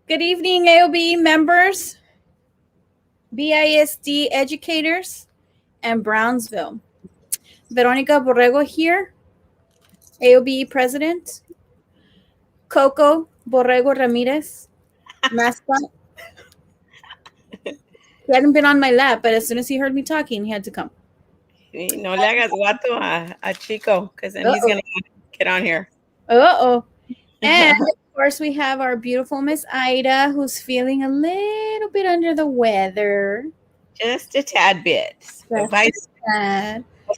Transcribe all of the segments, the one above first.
Good evening, AOB members, BISD educators, and Brownsville. Veronica Borrego here, AOB president. Coco Borrego Ramirez, mascot. He hadn't been on my lap, but as soon as he heard me talking, he had to come. No le hagas guato a Chico, because then he's going to get on here. Uh-oh. And of course, we have our beautiful Miss Ida, who's feeling a little bit under the weather. Just a tad bit. If I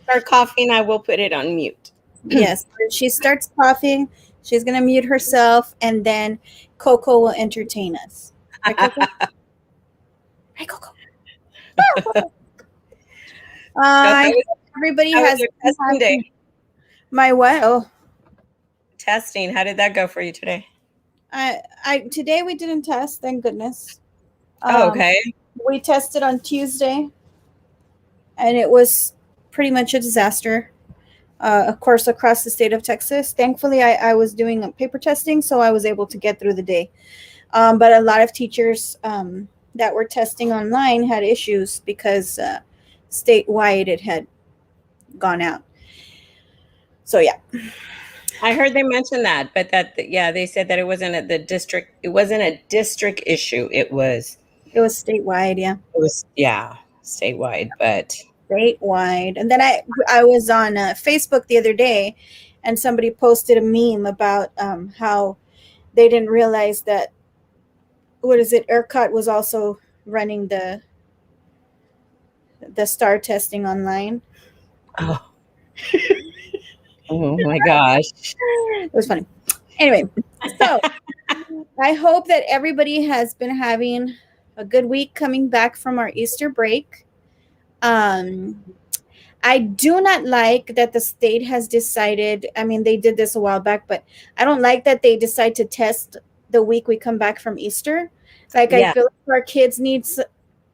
start coughing, I will put it on mute. Yes, when she starts coughing, she's going to mute herself, and then Coco will entertain us. Right, Coco? Right, Coco? Everybody has testing day. My what? Oh, testing. How did that go for you today? Today we didn't test, thank goodness. Okay. We tested on Tuesday, and it was pretty much a disaster. Of course, across the state of Texas. Thankfully, I was doing paper testing, so I was able to get through the day. But a lot of teachers that were testing online had issues because statewide it had gone out. So yeah, I heard they mention that, but they said that it wasn't a district issue. It was statewide. Yeah, it was statewide, but statewide. And then I was on Facebook the other day, and somebody posted a meme about how they didn't realize that ERCOT was also running the STAR testing online. Oh. Oh my gosh. It was funny. Anyway, so I hope that everybody has been having a good week coming back from our Easter break. I do not like that the state has decided, I mean, they did this a while back, but I don't like that they decide to test the week we come back from Easter. Like, I feel like our kids needs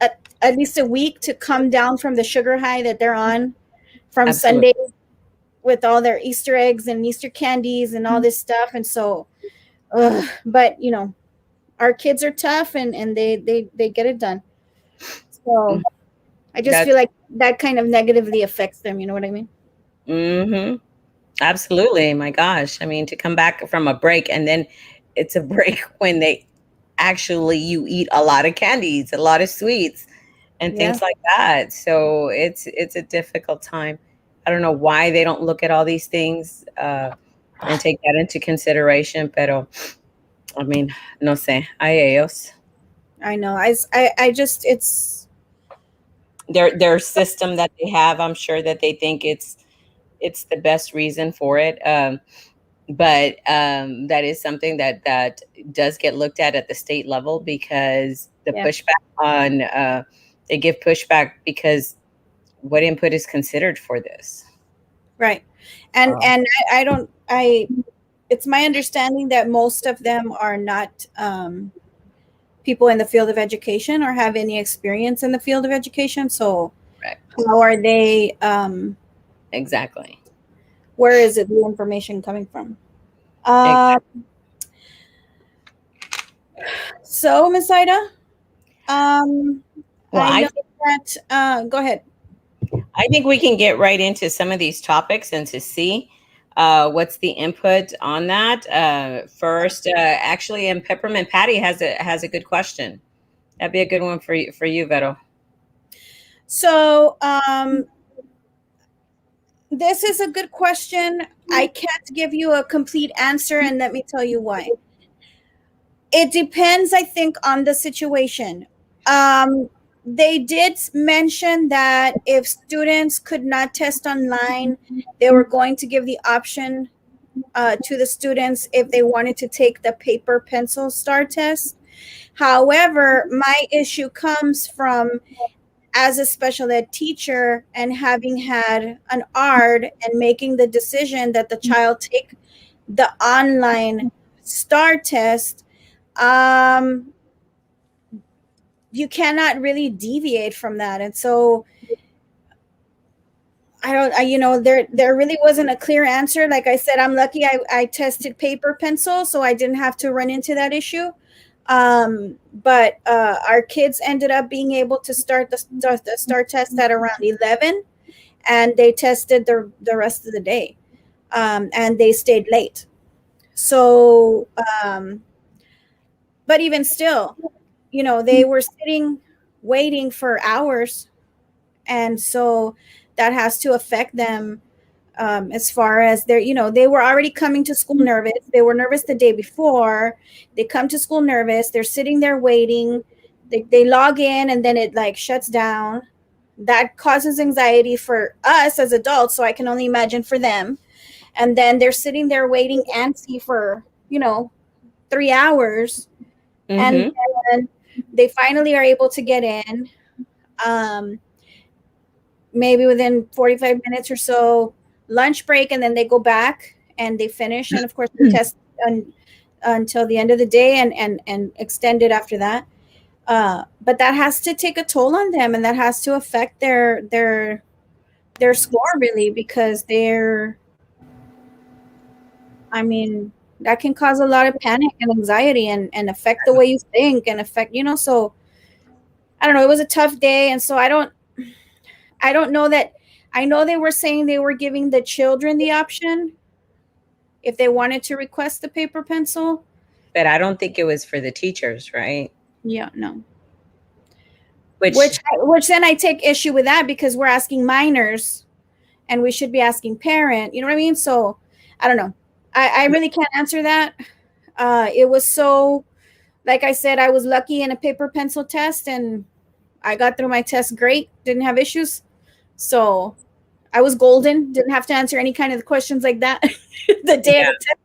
at least a week to come down from the sugar high that they're on from Sunday with all their Easter eggs and Easter candies and all this stuff. And so, but you know, our kids are tough and they get it done. So I just feel like that kind of negatively affects them. You know what I mean? Mm-hmm. Absolutely. My gosh. I mean, to come back from a break, and then it's a break when you eat a lot of candies, a lot of sweets and things like that. So it's a difficult time. I don't know why they don't look at all these things and take that into consideration. Pero, I mean, no sé. Ay, ellos. I know. I just, it's their system that they have. I'm sure that they think it's the best reason for it. But that is something that does get looked at the state level, because the pushback on they give pushback because what input is considered for this, right? And it's my understanding that most of them are not people in the field of education or have any experience in the field of education. So how are they exactly? Where is it the information coming from? So, Ms. Ida, go ahead. I think we can get right into some of these topics and to see what's the input on that. First, actually, and Peppermint Patty has a good question. That'd be a good one for you, Vero. So, this is a good question. I can't give you a complete answer, and let me tell you why. It depends, I think, on the situation. They did mention that if students could not test online, they were going to give the option to the students if they wanted to take the paper pencil STAR test. However, my issue comes from, as a special ed teacher and having had an ARD and making the decision that the child take the online STAR test, you cannot really deviate from that. And so there really wasn't a clear answer. Like I said, I'm lucky I tested paper pencil, so I didn't have to run into that issue. But our kids ended up being able to start the start test at around 11, and they tested the rest of the day, and they stayed late. So, but even still, they were sitting waiting for hours, and so that has to affect them, as far as they were already coming to school nervous. They were nervous the day before. They come to school nervous. They're sitting there waiting. They log in, and then it like shuts down. That causes anxiety for us as adults. So I can only imagine for them. And then they're sitting there waiting antsy for 3 hours, and Mm-hmm. then they finally are able to get in. Um, Maybe within 45 minutes or so, lunch break, and then they go back and they finish, and of course they test until the end of the day, and extend it after that. But that has to take a toll on them, and that has to affect their score, really, because I mean, that can cause a lot of panic and anxiety, and affect the way you think, and affect, so I don't know. It was a tough day, and so I don't know that. I know they were saying they were giving the children the option if they wanted to request the paper pencil. But I don't think it was for the teachers, right? Yeah, no. Which Which then I take issue with that, because we're asking minors, and we should be asking parent. You know what I mean? So I don't know. I really can't answer that. It was so, like I said, I was lucky in a paper pencil test, and I got through my test great. Didn't have issues. So I was golden. Didn't have to answer any kind of questions like that the day of yeah, the test.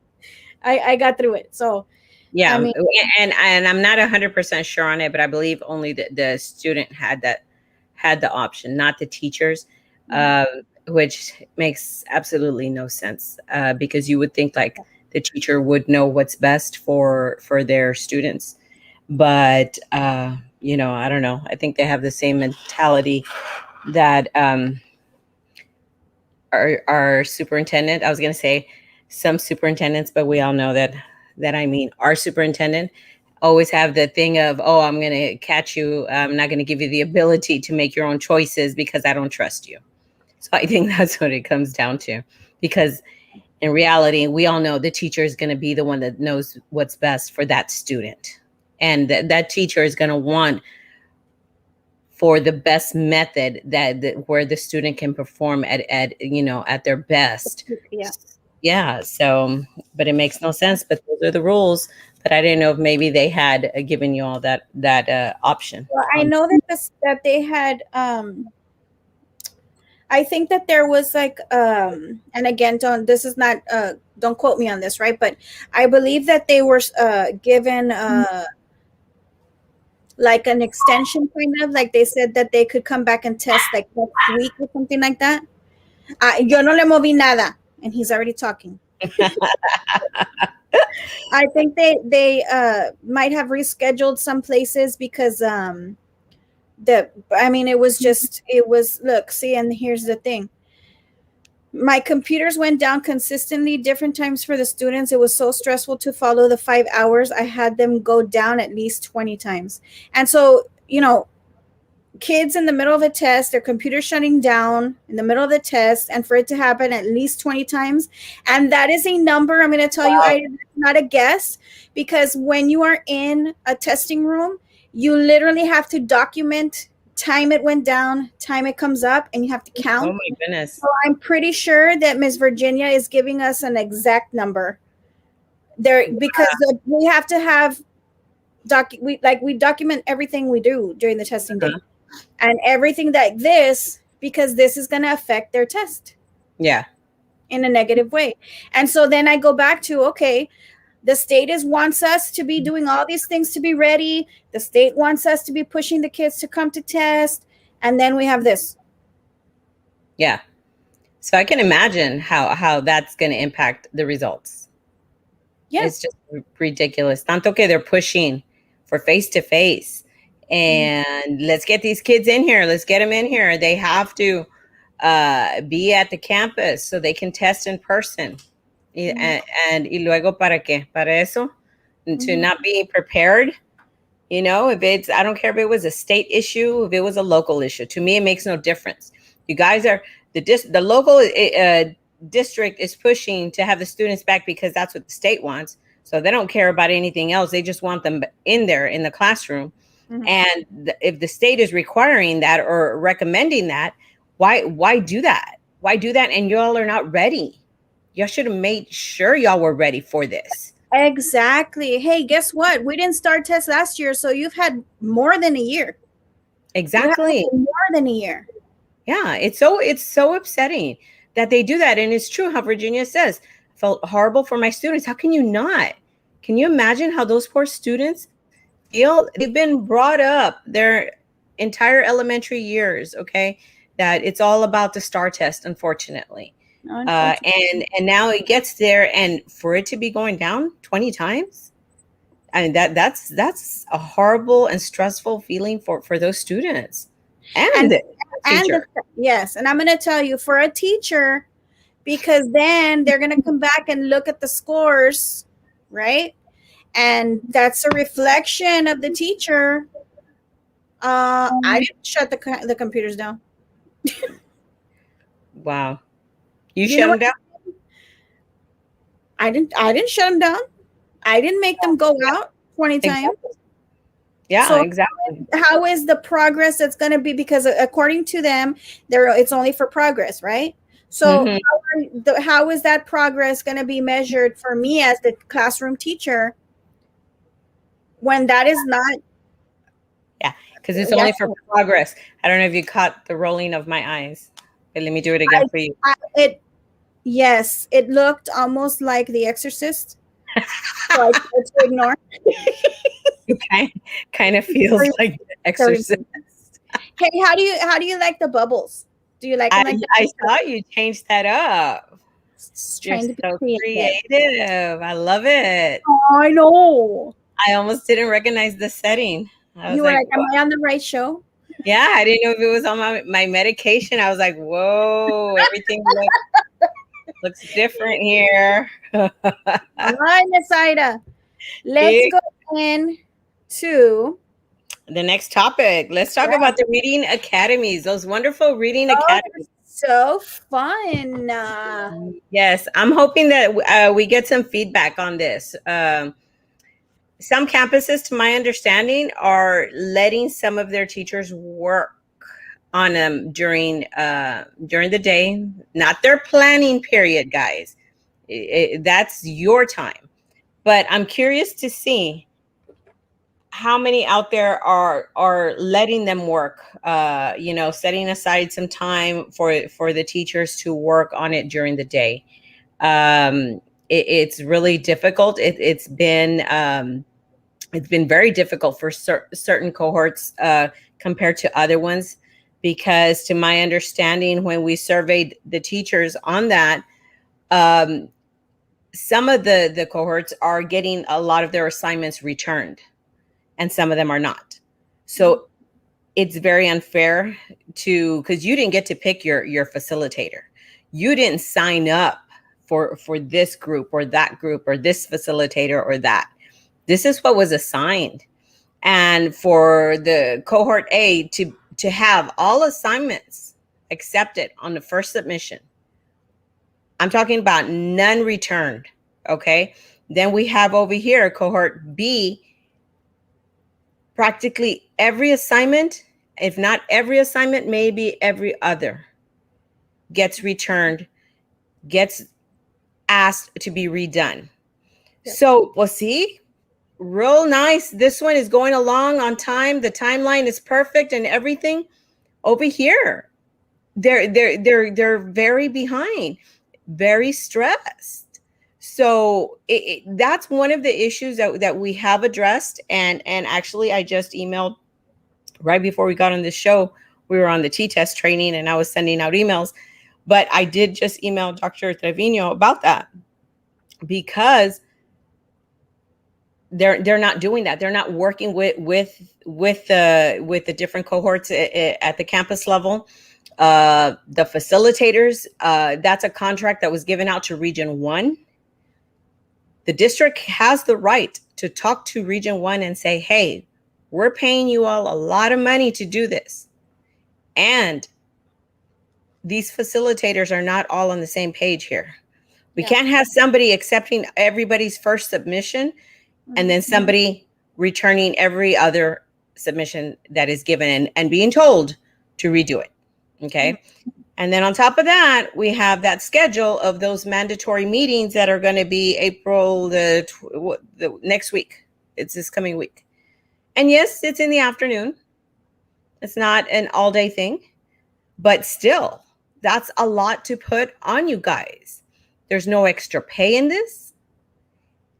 I got through it. So I yeah, mean, and I'm not 100% sure on it, but I believe only the student had the option, not the teachers, uh, which makes absolutely no sense, because you would think like the teacher would know what's best for their students, but I don't know. I think they have the same mentality that our superintendent. I was going to say some superintendents, but we all know that I mean our superintendent always have the thing of, oh, I'm going to catch you. I'm not going to give you the ability to make your own choices because I don't trust you. So I think that's what it comes down to, because in reality, we all know the teacher is going to be the one that knows what's best for that student, and that teacher is going to want for the best method that where the student can perform at their best. yeah. Yeah, so but it makes no sense, but those are the rules. But I didn't know if maybe they had given you all that option Well, I on. know that they had. I think that there was like, and again, don't quote me on this, right? But I believe that they were given like an extension, kind of like they said that they could come back and test like next week or something like that. Yo no le moví nada, and he's already talking. I think they might have rescheduled some places, because I mean, it was look, see, and here's the thing. My computers went down consistently different times for the students. It was so stressful to follow the 5 hours. I had them go down at least 20 times. And so, kids in the middle of a test, their computer shutting down in the middle of the test, and for it to happen at least 20 times. And that is a number, I'm going to tell you, Wow. it's not a guess, because when you are in a testing room, you literally have to document time it went down, time it comes up, and you have to Oh count. my goodness. So I'm pretty sure that Miss Virginia is giving us an exact number there, because we have to have we document everything we do during the testing day, Uh-huh. and everything because this is going to affect their test Yeah. in a negative way. And so then I go back to, okay, the state wants us to be doing all these things to be ready. The state wants us to be pushing the kids to come to test, and then we have this. Yeah. So I can imagine how that's going to impact the results. Yeah. It's just ridiculous. Tanto que they're pushing for face to face. And let's get these kids in here. Let's get them in here. They have to be at the campus so they can test in person. Mm-hmm. And y luego para qué? Para eso? To Mm-hmm. not be prepared. You know, if it's, I don't care if it was a state issue, if it was a local issue. To me, it makes no difference. You guys are the local district is pushing to have the students back because that's what the state wants. So they don't care about anything else. They just want them in there in the classroom. Mhm. And if the state is requiring that or recommending that, why do that? Why do that? And y'all are not ready. Y'all should have made sure y'all were ready for this. Exactly. Hey, guess what? We didn't start tests last year, so you've had more than a year. You have Exactly. more than a year. Yeah, it's so upsetting that they do that. And it's true how Virginia says, felt horrible for my students. How can you not? Can you imagine how those poor students feel? They've been brought up their entire elementary years, okay, that it's all about the star test, unfortunately. Unfortunately. And now it gets there, and for it to be going down 20 times, I mean that's a horrible and stressful feeling for those students and And the and teacher. yes, and I'm going to tell you, for a teacher, because then they're going to come back and look at the scores, right? And that's a reflection of the teacher. I didn't shut the computers down. Wow. You You know shut them what? down? I didn't shut them down. I didn't make them go out 20 times. Exactly. Yeah, So exactly. how is the progress that's going to be? Because according to them, it's only for progress, right? So Hmm. how is that progress going to be measured for me as the classroom teacher when that is not? Yeah, because it's Yeah, only for progress. I don't know if you caught the rolling of my eyes. But let me do it again for you. it yes, it looked almost like The Exorcist. So I tried to ignore. It kind of feels like The Exorcist. Hey, how do you like the bubbles? Do you like them like I that? saw you change that up. It's You're trying to be so creative. creative. I love it. Oh, I know. I almost didn't recognize the setting. I was You were like, like, "Am I on the right show?" yeah, I didn't know if it was on my medication. I was like, whoa, everything looks different here. All right, Miss Ida. Let's Big. go in to. The next topic. Let's talk Right. about the Reading Academies, those wonderful Reading Oh, Academies. they're so fun. Yes, I'm hoping that we get some feedback on this. Some campuses, to my understanding, are letting some of their teachers work on them during the day, not their planning period, guys. That's your time. But I'm curious to see how many out there are letting them work, setting aside some time for the teachers to work on it during the day. It's really difficult. It's been very difficult for certain cohorts compared to other ones, because to my understanding, when we surveyed the teachers on that, um, some of the cohorts are getting a lot of their assignments returned, and some of them are not. So it's very unfair to, because you didn't get to pick your facilitator. You didn't sign up for this group or that group or this facilitator or that. This is what was assigned. And for the cohort A to have all assignments accepted on the first submission, I'm talking about none returned. Okay. Then we have over here cohort B, practically every assignment, if not every assignment, maybe every other, gets returned, gets asked to be redone. Yep. So, well, see, real nice. This one is going along on time. The timeline is perfect and everything. Over here, they're very behind, very stressed. So that's one of the issues that we have addressed. And actually, I just emailed right before we got on this show. We were on the T-test training, and I was sending out emails. But I did just email Dr. Trevino about that, because they're not doing that. They're not working with the different cohorts at the campus level. The facilitators, that's a contract that was given out to Region 1. The district has the right to talk to Region 1 and say, hey, We're paying you all a lot of money to do this. And these facilitators are not all on the same page here. We can't have somebody accepting everybody's first submission and then somebody returning every other submission that is given and being told to redo it. Okay. And then on top of that, we have that schedule of those mandatory meetings that are going to be April the next week. It's this coming week. And yes, it's in the afternoon. It's not an all day thing, but still, that's a lot to put on you guys. There's no extra pay in this.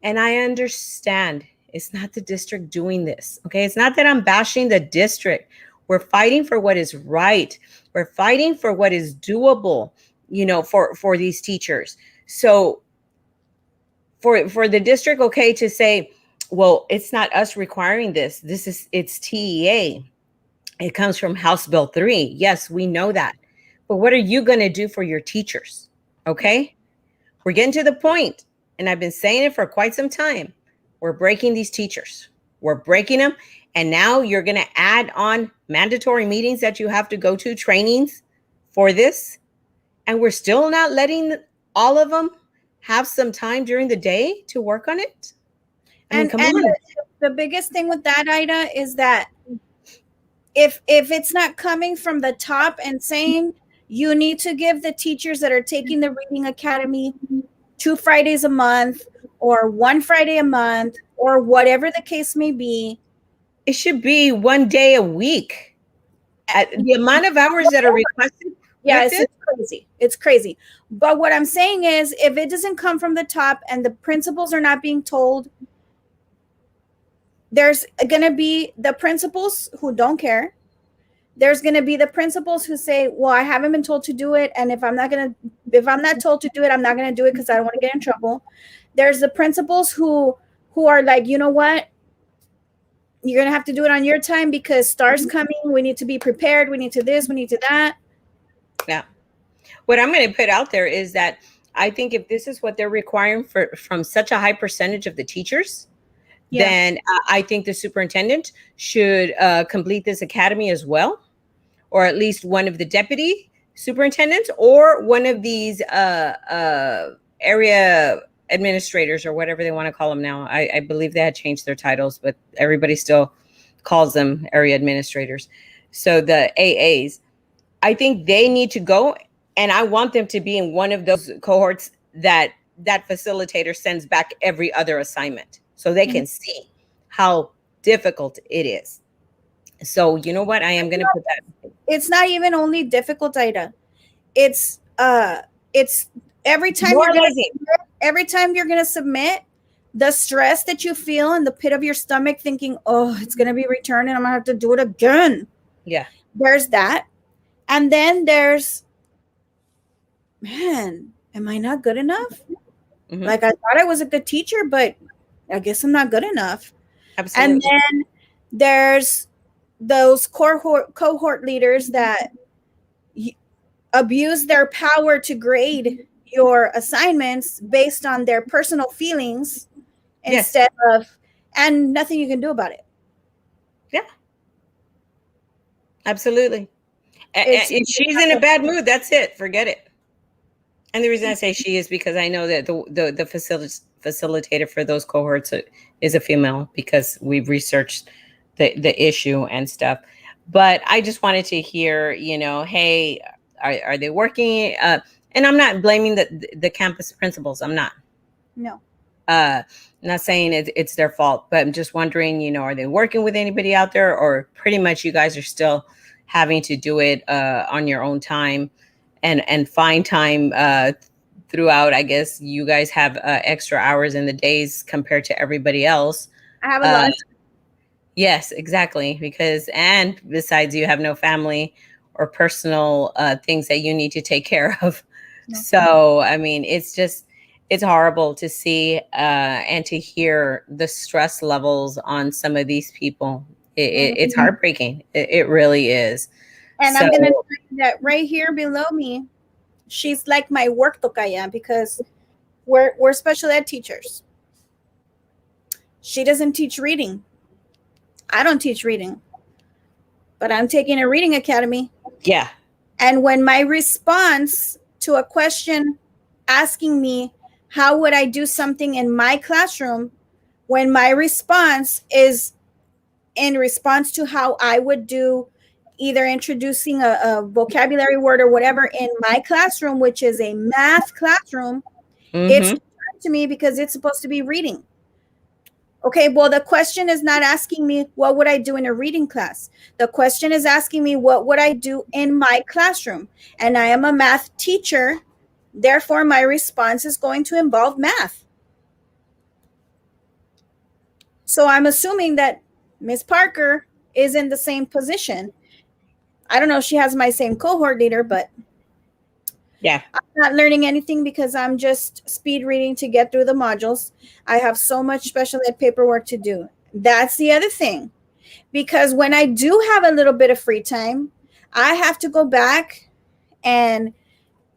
And I understand it's not the district doing this. Okay. It's not that I'm bashing the district. We're fighting for what is right. We're fighting for what is doable, for these teachers. So for the district, okay, to say, well, it's not us requiring this. It's TEA. It comes from House Bill 3. Yes, we know that. But what are you going to do for your teachers? Okay. We're getting to the point, and I've been saying it for quite some time. We're breaking these teachers. We're breaking them. And now you're going to add on mandatory meetings that you have to go to, trainings for this. And we're still not letting all of them have some time during the day to work on it. I mean, come on. The biggest thing with that, Ida, is that if it's not coming from the top and saying you need to give the teachers that are taking the Reading Academy 2 Fridays a month or 1 Friday a month or whatever the case may be, it should be 1 day a week. The amount of hours that are requested. Yes, it's crazy. It's crazy. But what I'm saying is, if it doesn't come from the top and the principals are not being told, there's going to be the principals who don't care. There's going to be the principals who say, well, I haven't been told to do it. And if I'm not told to do it, I'm not going to do it because I don't want to get in trouble. There's the principals who are like, you know what? You're going to have to do it on your time because STAR's coming. We need to be prepared. We need to this. We need to that. Yeah. What I'm going to put out there is that I think if this is what they're requiring from such a high percentage of the teachers, then I think the superintendent should complete this academy as well, or at least one of the deputy superintendents or one of these area administrators or whatever they want to call them now. I believe they had changed their titles, but everybody still calls them area administrators. So the AAs, I think they need to go, and I want them to be in one of those cohorts that facilitator sends back every other assignment so they can see how difficult it is. So you know what? I am going to put that. It's not even only difficult, Ida. It's every time you're going to submit, the stress that you feel in the pit of your stomach thinking, oh, it's going to be returned and I'm going to have to do it again. Yeah. There's that. And then there's, man, am I not good enough? Mm-hmm. Like, I thought I was a good teacher, but I guess I'm not good enough. Absolutely. And then there's those cohort leaders that abuse their power to grade your assignments based on their personal feelings instead of, and nothing you can do about it. Yeah. Absolutely. If she's in a bad mood, that's it. Forget it. And the reason I say she is because I know that the facilitator for those cohorts is a female because we've researched the issue and stuff. But I just wanted to hear, hey, are they working? And I'm not blaming the campus principals. I'm not. No. I'm not saying it's their fault, but I'm just wondering, are they working with anybody out there, or pretty much you guys are still having to do it on your own time and find time throughout. I guess you guys have extra hours in the days compared to everybody else. I have a lot. Yes, exactly. And besides, you have no family or personal things that you need to take care of. No. So, I mean, it's horrible to see and to hear the stress levels on some of these people. It's heartbreaking. It really is. And I'm going to tell you that right here below me, she's like my work tocaya because we're special ed teachers. She doesn't teach reading. I don't teach reading, but I'm taking a reading academy. Yeah. And when my response to a question asking me, how would I do something in my classroom, when my response is in response to how I would do either introducing a vocabulary word or whatever in my classroom, which is a math classroom, it's Mm-hmm. to me because it's supposed to be reading. Okay, well, the question is not asking me what would I do in a reading class. The question is asking me what would I do in my classroom. And I am a math teacher. Therefore, my response is going to involve math. So I'm assuming that Miss Parker is in the same position. I don't know if she has my same cohort leader, but Yeah. I'm not learning anything because I'm just speed reading to get through the modules. I have so much special ed paperwork to do. That's the other thing. Because when I do have a little bit of free time, I have to go back and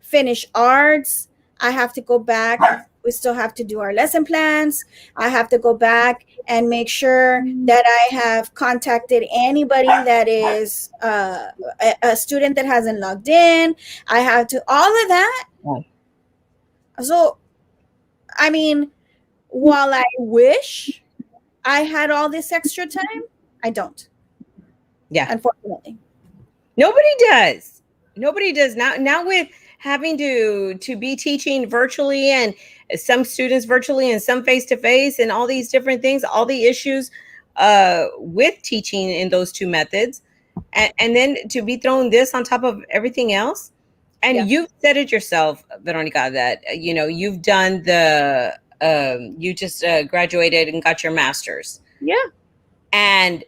finish arts. I have to go back. We still have to do our lesson plans. I have to go back and make sure that I have contacted anybody that is a student that hasn't logged in. I have to all of that. So, I mean, while I wish I had all this extra time, I don't. Yeah. Unfortunately. Nobody does. Nobody does. Now with having to be teaching virtually and some students virtually and some face to face and all these different things, all the issues with teaching in those two methods, and then to be thrown this on top of everything else. And Yeah. you've said it yourself, Veronica, that you've done the you just graduated and got your master's. Yeah. And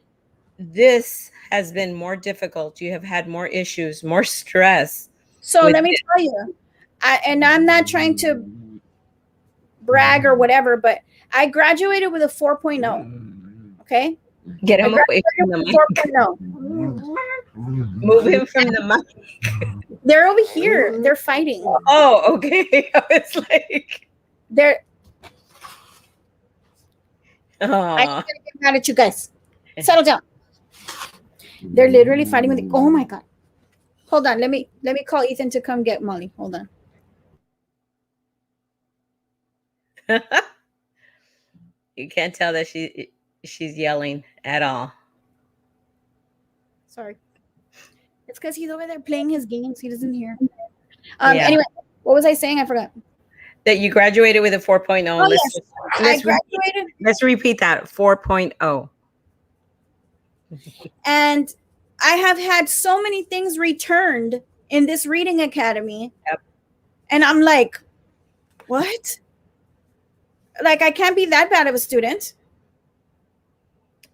this has been more difficult. You have had more issues, more stress. So With let me tell you, and I'm not trying to brag or whatever, but I graduated with a 4.0. Okay. get I him away from graduated the with a mic. 4.0. Move him from the mic. They're over here. They're fighting. Oh, okay. It's like, They're, I'm oh, gonna get mad at you guys. Settle down. They're literally fighting with oh my god. Hold on. Let me call Ethan to come get Molly. Hold on. you can't tell that she's yelling at all. Sorry. It's because he's over there playing his games. He doesn't hear. Yeah. Anyway, what was I saying? I forgot. That you graduated with a 4.0. Oh, yes. I graduated. Let's repeat that 4.0. And I have had so many things returned in this reading academy. Yep. And I'm like, what? Like, I can't be that bad of a student.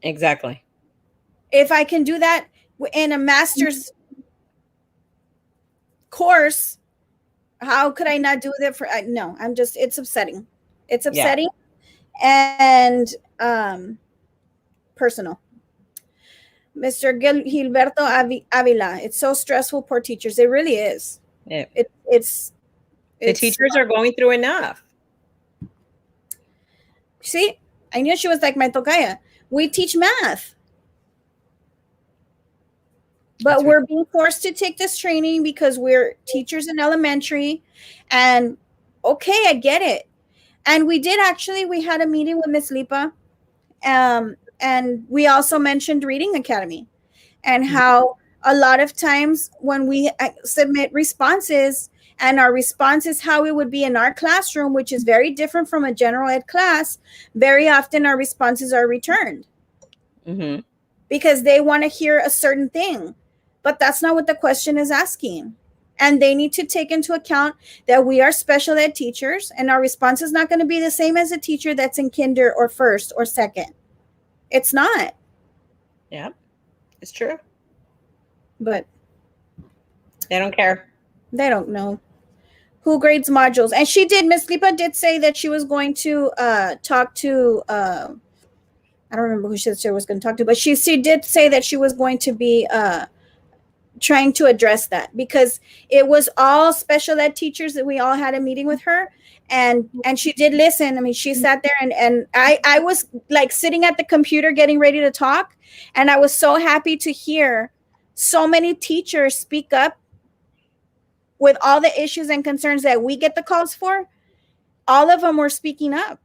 Exactly. If I can do that in a master's course, how could I not do that for? No, I'm just, it's upsetting. It's upsetting and personal. Mr. Gilberto Avila, it's so stressful, poor teachers. It really is. Yeah. It's the teachers are going through enough. See, I knew she was like my tocaya. We teach math. But we're being forced to take this training because we're teachers in elementary. And okay, I get it. And we had a meeting with Miss Lipa. And we also mentioned Reading Academy and how a lot of times when we submit responses and our response is how it would be in our classroom, which is very different from a general ed class, very often our responses are returned because they want to hear a certain thing. But that's not what the question is asking. And they need to take into account that we are special ed teachers and our response is not going to be the same as a teacher that's in kinder or first or second. It's not. Yeah, it's true. But they don't care. They don't know who grades modules. And Miss Lipa did say that she was going to talk to, I don't remember who she was going to talk to, but she did say that she was going to be trying to address that because it was all special ed teachers that we all had a meeting with her. and she did listen. I mean, she sat there, and I was like sitting at the computer getting ready to talk, and I was so happy to hear so many teachers speak up with all the issues and concerns that we get the calls for. All of them were speaking up.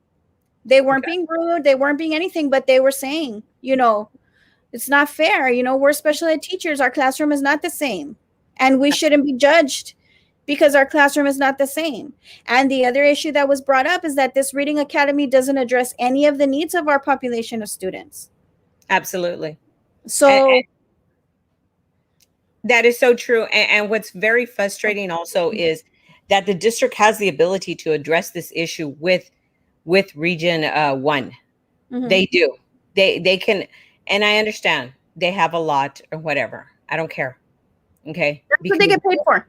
They weren't Okay. being rude, they weren't being anything, but they were saying, it's not fair. We're special ed teachers. Our classroom is not the same. And we shouldn't be judged because our classroom is not the same. And the other issue that was brought up is that this Reading Academy doesn't address any of the needs of our population of students. Absolutely. And So, that is so true. And what's very frustrating also is that the district has the ability to address this issue with Region 1. mhm. They do. They can, and I understand they have a lot or whatever. I don't care. Okay. That's what they Because get paid for.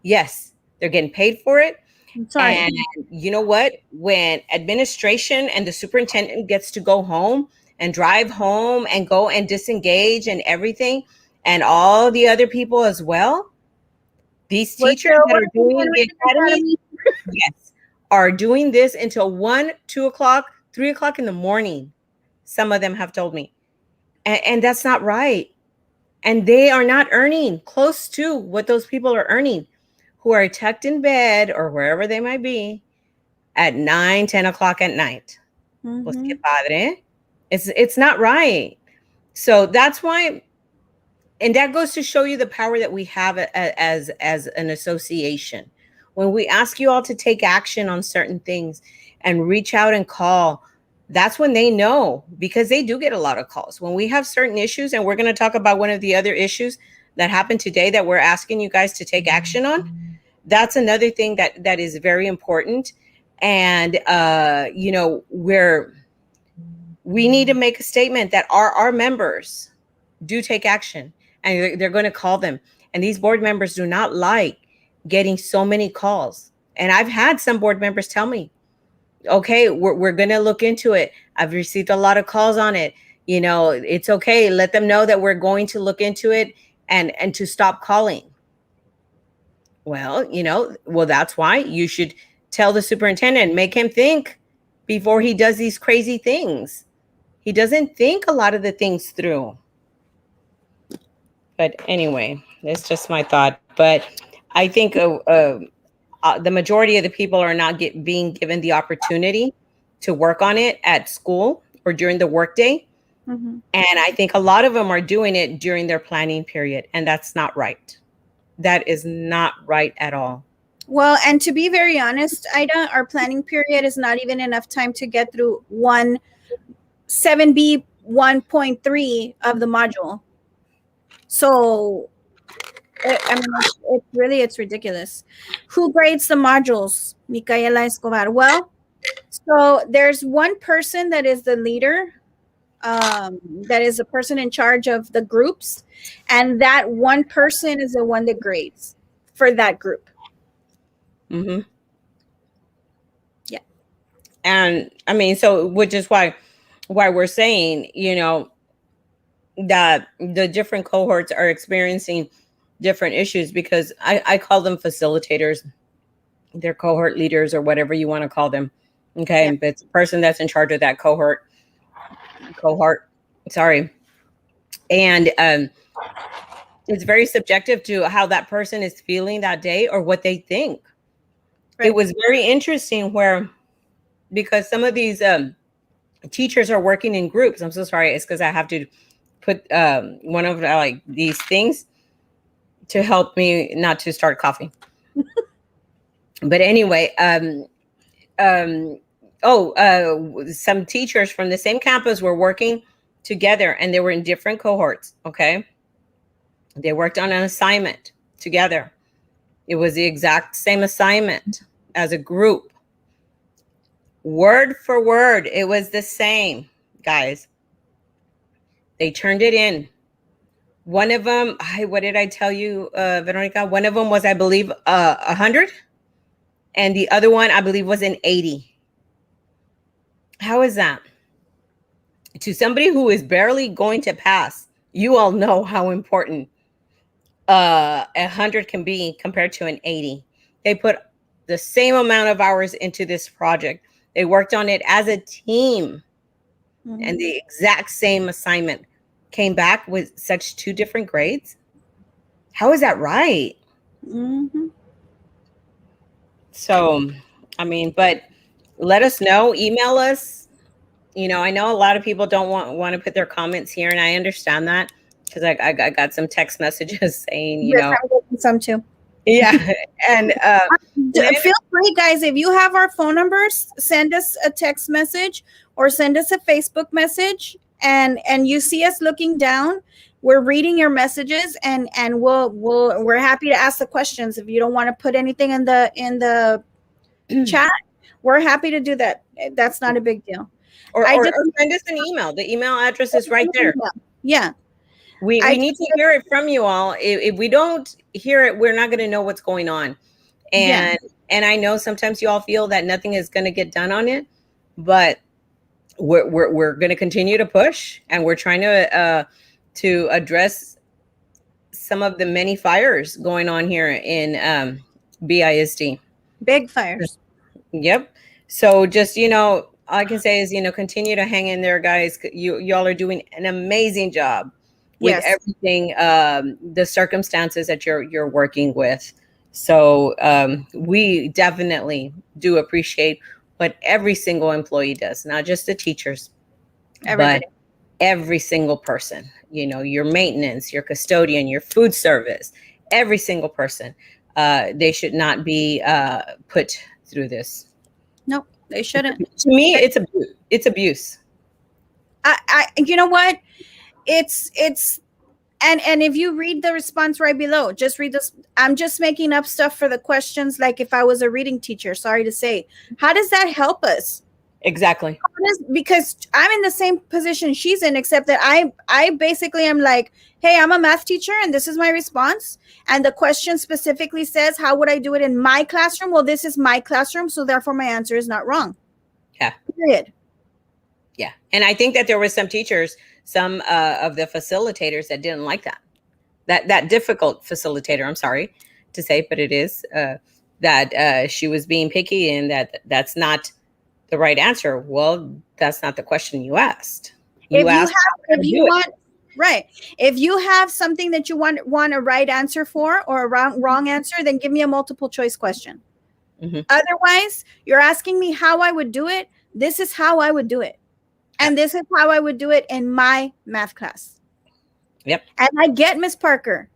yes, they're getting paid for it. I'm sorry. And you know what? When administration and the superintendent gets to go home and drive home and go and disengage and everything, and all the other people as well, these We're teachers still that are working doing on the Reading academies, Academy. yes, are doing this until 1, 2 o'clock, 3 o'clock in the morning. Some of them have told me. And that's not right. And they are not earning close to what those people are earning who are tucked in bed or wherever they might be at 9, 10 o'clock at night. Pues qué Mhm. padre. It's not right. So that's why, and that goes to show you the power that we have as an association. When we ask you all to take action on certain things and reach out and call, that's when they know, because they do get a lot of calls when we have certain issues. And we're going to talk about one of the other issues that happened today that we're asking you guys to take action on. That's another thing that is very important. And we need to make a statement that our members do take action, and they're going to call them. And these board members do not like getting so many calls. And I've had some board members tell me, okay, we're going to look into it. I've received a lot of calls on it. It's okay. Let them know that we're going to look into it and to stop calling. Well, that's why you should tell the superintendent, make him think before he does these crazy things. He doesn't think a lot of the things through. But anyway, it's just my thought. But I think the majority of the people are not being given the opportunity to work on it at school or during the workday. Mhm. And I think a lot of them are doing it during their planning period. And that's not right. That is not right at all. Well, and to be very honest, Ida, our planning period is not even enough time to get through 7B 1.3 of the module. So, I mean, it's ridiculous. Who grades the modules, Micaela Escobar? Well, so there's one person that is the leader, that is the person in charge of the groups, and that one person is the one that grades for that group. Mm-hmm. Yeah. And I mean, so which is why we're saying, that the different cohorts are experiencing different issues, because I call them facilitators. They're cohort leaders or whatever you want to call them. Okay. Yeah. But it's the person that's in charge of that cohort. Sorry. And it's very subjective to how that person is feeling that day or what they think. It Right. was very interesting because some of these teachers are working in groups. I'm so sorry. It's because I have to put one of like these things to help me not to start coughing. But anyway, some teachers from the same campus were working together, and they were in different cohorts. Okay. They worked on an assignment together. It was the exact same assignment as a group. Word for word, it was the same, guys. They turned it in. One of them, what did I tell you, Veronica? One of them was, I believe, 100. And the other one, I believe, was an 80. How is that? To somebody who is barely going to pass, you all know how important 100 can be compared to an 80. They put the same amount of hours into this project. They worked on it as a team, and the exact same assignment came back with such two different grades. How is that right? Mm-hmm. So, I mean, but let us know, email us. I know a lot of people don't want to put their comments here, and I understand that because I got some text messages saying, Yes, I'm getting some too. yeah, and Feel free, guys, if you have our phone numbers, send us a text message or send us a Facebook message, and you see us looking down, we're reading your messages, and we're happy to ask the questions. If you don't want to put anything in the chat, we're happy to do that. That's not a big deal. or send us an email. The email address is right there. Yeah. We need to hear it from you all. If we don't hear it, we're not going to know what's going on. And I know sometimes you all feel that nothing is going to get done on it, but we're going to continue to push, and we're trying to address some of the many fires going on here in BISD. Big fires. Yep. So just, all I can say is, continue to hang in there, guys. Y'all are doing an amazing job with everything, the circumstances that you're working with. So we definitely do appreciate what every single employee does, not just the teachers, but every single person. Your maintenance, your custodian, your food service, every single person. They should not be put through this. Nope, they shouldn't. To me, it's abuse. I you know what? It's and if you read the response right below, just read this. I'm just making up stuff for the questions, like if I was a reading teacher, sorry to say. How does that help us? Exactly. Because I'm in the same position she's in, except that I basically am like, hey, I'm a math teacher and this is my response. And the question specifically says, how would I do it in my classroom? Well, this is my classroom, so therefore my answer is not wrong. Yeah. Period. Yeah. And I think that there were some teachers, some of the facilitators that didn't like that difficult facilitator, I'm sorry to say, but it is that she was being picky and that's not the right answer. Well, that's not the question you asked. If you have something that you want a right answer for or a wrong answer, then give me a multiple choice question. Mm-hmm. Otherwise, you're asking me how I would do it. This is how I would do it. And this is how I would do it in my math class. Yep. And I get Miss Parker.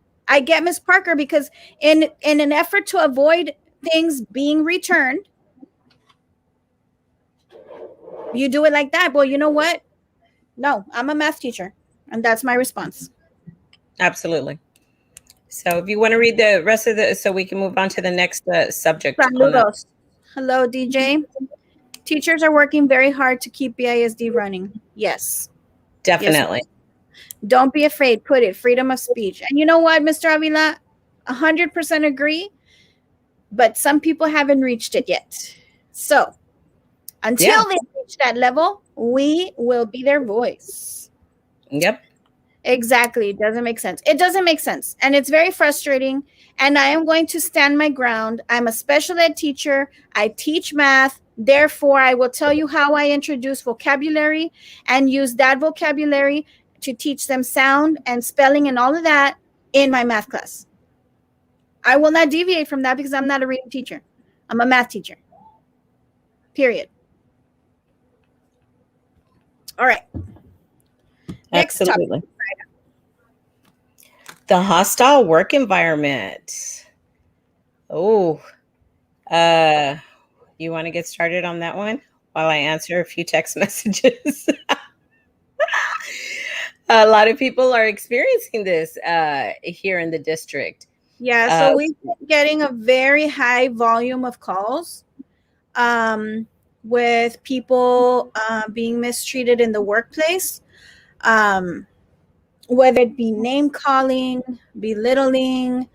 Because in an effort to avoid things being returned, you do it like that. Well, you know what? No, I'm a math teacher. And that's my response. Absolutely. So if you want to read the rest of so we can move on to the next subject. Saludos. Hello, DJ. Teachers are working very hard to keep BISD running. Yes. Definitely. Yes. Don't be afraid. Put it. Freedom of speech. And you know what, Mr. Avila? 100% agree. But some people haven't reached it yet. So until they reach that level, we will be their voice. Yep. Exactly. It doesn't make sense. It doesn't make sense. And it's very frustrating. And I am going to stand my ground. I'm a special ed teacher. I teach math. Therefore, I will tell you how I introduce vocabulary and use that vocabulary to teach them sound and spelling and all of that in my math class. I will not deviate from that because I'm not a reading teacher. I'm a math teacher. Period. All right. Next Absolutely. topic. The hostile work environment. Oh, you want to get started on that one while I answer a few text messages? A lot of people are experiencing this here in the district. Yeah, so we've been getting a very high volume of calls with people being mistreated in the workplace, whether it be name calling, belittling.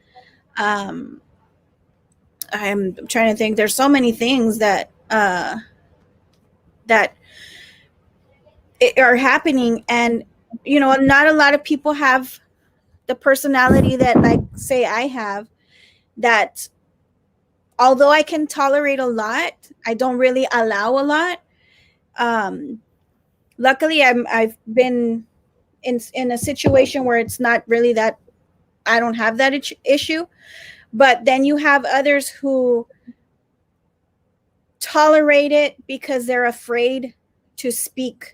I'm trying to think. There's so many things that that are happening, and not a lot of people have the personality that, like, say, I have, that although I can tolerate a lot, I don't really allow a lot. Um, Luckily, I've been in a situation where it's not really that, I don't have that issue. But then you have others who tolerate it because they're afraid to speak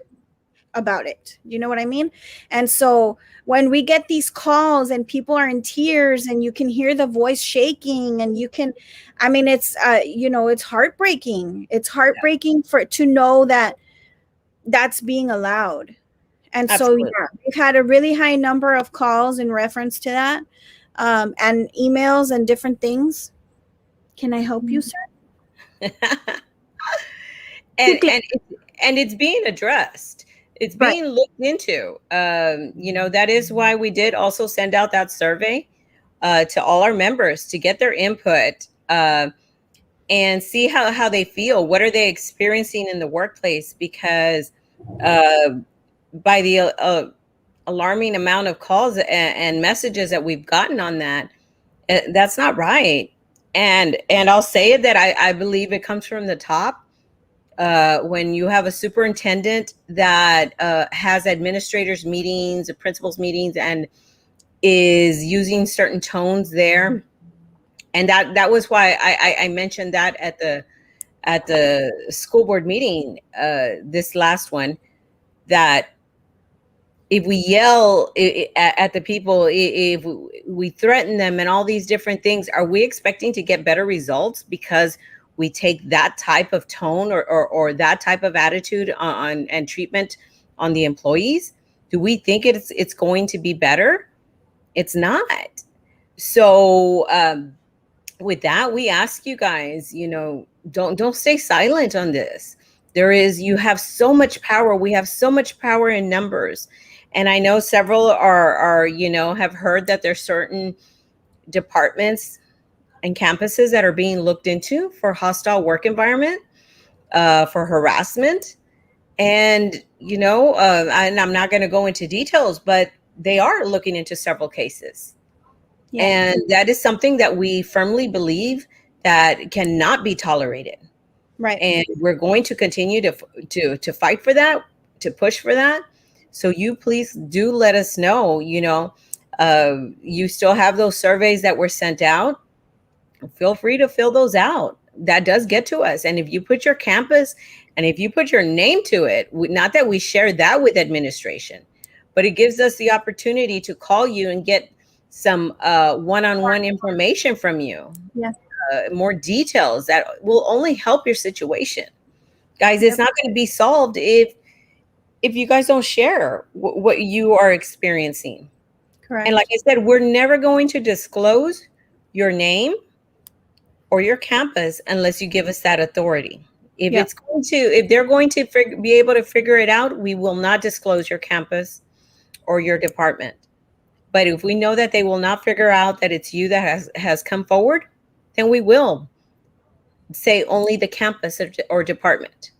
about it. You know what I mean? And so when we get these calls and people are in tears and you can hear the voice shaking and you can, I mean, it's it's heartbreaking. It's heartbreaking for to know that that's being allowed. And so Absolutely. yeah, we've had a really high number of calls in reference to that, and emails and different things. Can I help you, sir? and and and it's being addressed. It's Right. being looked into. That is why we did also send out that survey to all our members to get their input, and see how they feel. What are they experiencing in the workplace? Because uh, by the alarming amount of calls and messages that we've gotten on that, that's not right. And I'll say it that I believe it comes from the top. When you have a superintendent that has administrators meetings, principals meetings, and is using certain tones there, and that was why I mentioned that at the school board meeting, this last one, that if we yell at the people, if we threaten them and all these different things, are we expecting to get better results because we take that type of tone or that type of attitude on and treatment on the employees? Do we think it's going to be better? It's not. So with that, we ask you guys, don't stay silent on this. You have so much power. We have so much power in numbers. And I know several are have heard that there's certain departments and campuses that are being looked into for hostile work environment, for harassment. And, and I'm not going to go into details, but they are looking into several cases. Yeah. And that is something that we firmly believe that cannot be tolerated. Right. And we're going to continue to fight for that, to push for that. So you please do let us know. You still have those surveys that were sent out. Feel free to fill those out. That does get to us. And if you put your campus and if you put your name to it, not that we share that with administration, but it gives us the opportunity to call you and get some one-on-one information from you. Yeah. More details that will only help your situation. Guys, it's not going to be solved if you guys don't share what you are experiencing. Correct. And like I said, we're never going to disclose your name or your campus unless you give us that authority. If they're going to be able to figure it out, we will not disclose your campus or your department. But if we know that they will not figure out that it's you that has come forward, then we will say only the campus or department,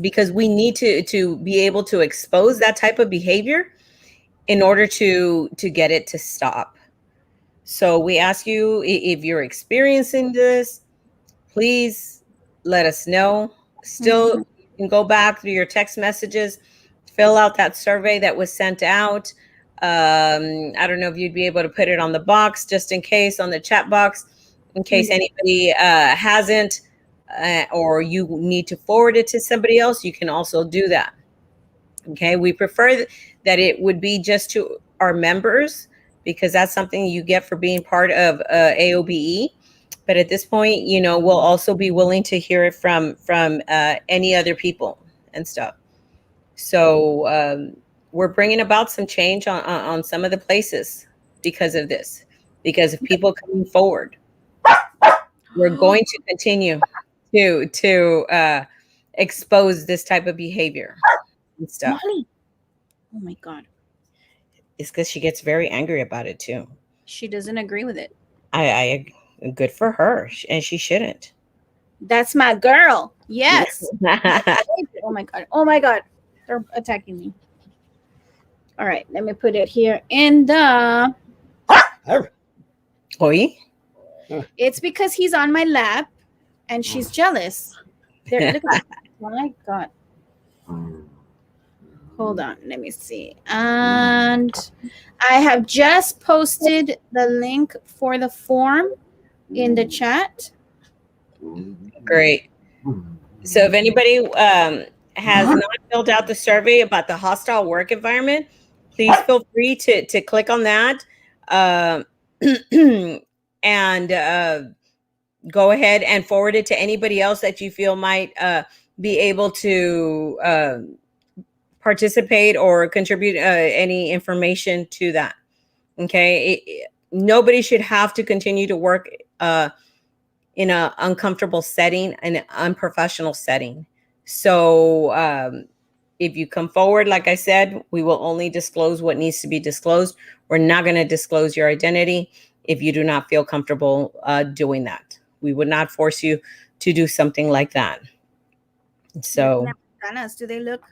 because we need to be able to expose that type of behavior in order to get it to stop. So we ask you, if you're experiencing this, please let us know. Still, you can go back through your text messages, fill out that survey that was sent out. I don't know if you'd be able to put it on the box just in case, on the chat box, in case anybody hasn't, or you need to forward it to somebody else. You can also do that. Okay, we prefer that it would be just to our members, because that's something you get for being part of AOBE. But at this point, we'll also be willing to hear it from any other people and stuff. So we're bringing about some change on some of the places because of this, because of people coming forward. We're going to continue to expose this type of behavior and stuff. Molly. Oh my God. It's because she gets very angry about it too. She doesn't agree with it. I good for her, and she shouldn't. That's my girl. Yes. Oh my God. Oh my God. They're attacking me. All right. Let me put it here in the. Oi. It's because he's on my lap and she's jealous. There, look at that. Oh my God. Hold on, let me see. And I have just posted the link for the form in the chat. Great. So if anybody has not filled out the survey about the hostile work environment, please feel free to click on that uh, and go ahead and forward it to anybody else that you feel might be able to participate or contribute any information to that. Okay. Nobody should have to continue to work in an uncomfortable setting, an unprofessional setting. So if you come forward, like I said, we will only disclose what needs to be disclosed. We're not going to disclose your identity if you do not feel comfortable doing that. We would not force you to do something like that. So Canas, do they look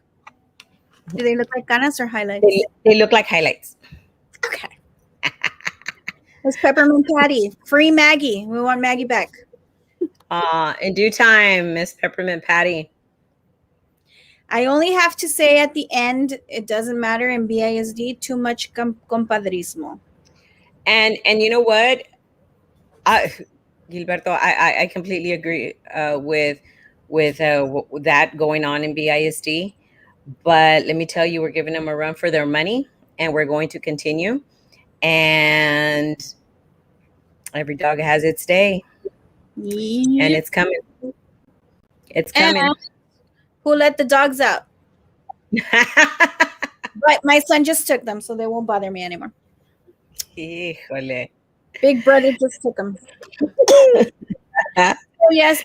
like canas or highlights? they look like highlights. Okay. It's Peppermint Patty. Free Maggie. We want Maggie back. In due time, Miss Peppermint Patty. I only have to say at the end, it doesn't matter in BISD, too much compadrismo. And you know what? Gilberto, I completely agree with that going on in BISD. But let me tell you, we're giving them a run for their money, and we're going to continue. And every dog has its day, and it's coming. It's coming. And who let the dogs out? But my son just took them, so they won't bother me anymore. Híjole. Big brother just took them. So yes,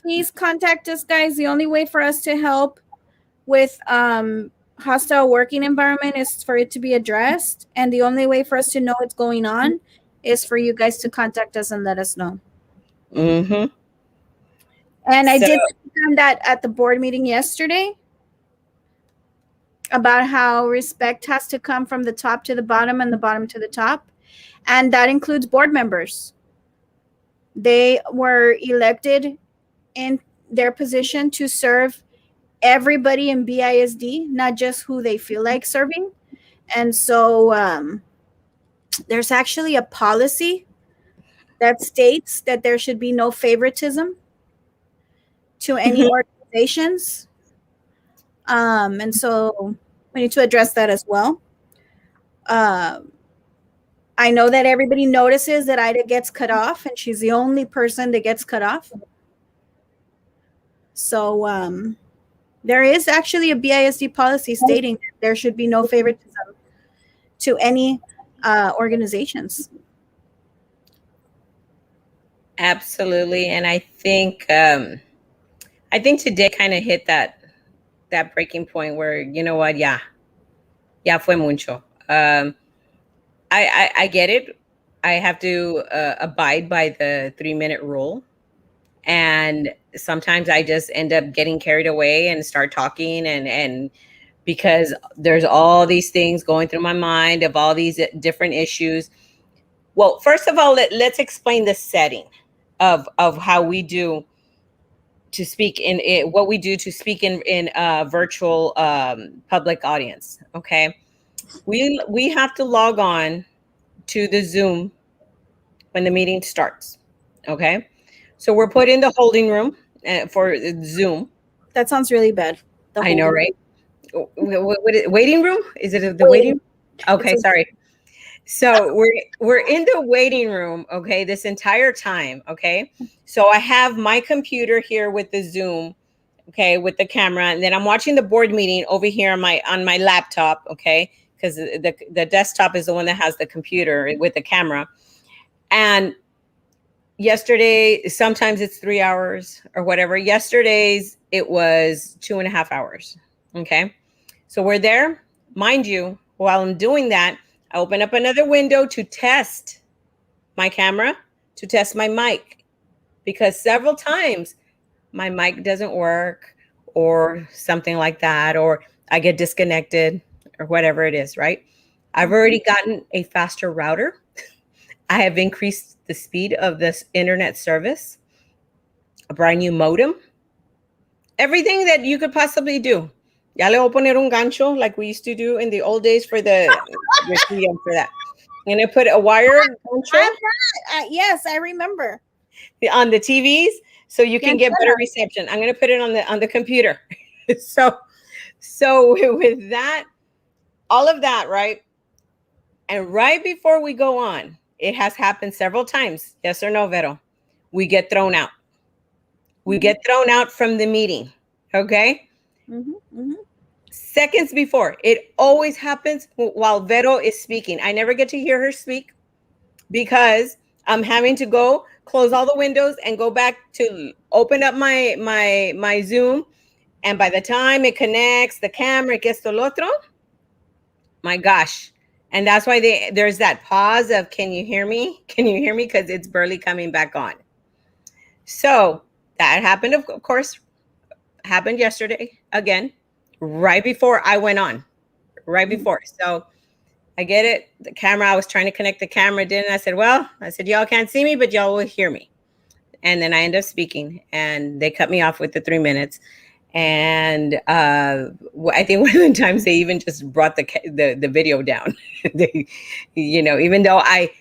please contact us, guys. The only way for us to help with hostile working environment is for it to be addressed, and the only way for us to know what's going on is for you guys to contact us and let us know. Mm-hmm. And I did on that at the board meeting yesterday about how respect has to come from the top to the bottom and the bottom to the top, and that includes board members. They were elected in their position to serve everybody in BISD, not just who they feel like serving. And so there's actually a policy that states that there should be no favoritism to any organizations. And so we need to address that as well. I know that everybody notices that Ida gets cut off, and she's the only person that gets cut off. So there is actually a BISD policy stating that there should be no favoritism to any organizations. Absolutely. And I think today kind of hit that breaking point where, you know what, ya fue mucho. I get it. I have to abide by the 3-minute rule. And sometimes I just end up getting carried away and start talking and because there's all these things going through my mind of all these different issues. Well, first of all, let's explain the setting of how we do to speak in it, what we do to speak in a virtual public audience. Okay, we have to log on to the Zoom when the meeting starts. Okay, so we're put in the holding room for Zoom. That sounds really bad. I know, right? What is, waiting room? Is it the waiting? Okay, sorry. So we're in the waiting room, okay, this entire time, okay? So I have my computer here with the Zoom, okay, with the camera, and then I'm watching the board meeting over here on my laptop, okay? Because the desktop is the one that has the computer with the camera. And yesterday, sometimes it's 3 hours or whatever. Yesterday's it was 2.5 hours. Okay. So we're there. Mind you, while I'm doing that, I open up another window to test my camera, to test my mic, because several times my mic doesn't work or something like that, or I get disconnected or whatever it is, right? I've already gotten a faster router. I have increased the speed of this internet service, a brand new modem, everything that you could possibly do. Ya le voy a poner un gancho like we used to do in the old days for the, you're too young for that. I'm going to put a wire gancho Yes, I remember. on the TVs so you can get better Antenna. reception. I'm going to put it on the computer. so with that, all of that, right? And right before we go on, it has happened several times. Yes or no, Vero? We get thrown out. We get thrown out from the meeting. Okay. Seconds before, it always happens while Vero is speaking. I never get to hear her speak because I'm having to go close all the windows and go back to open up my Zoom. And by the time it connects, the camera, que esto lo otro, my gosh. And that's why there's that pause of, can you hear me? Can you hear me? Because it's barely coming back on. So that happened, of course, happened yesterday again, right before I went on, right before. So I get it. The camera, I was trying to connect the camera, didn't I? Said, y'all can't see me, but y'all will hear me. And then I end up speaking and they cut me off with the 3 minutes. And I think one of the times they even just brought the video down. They, even though I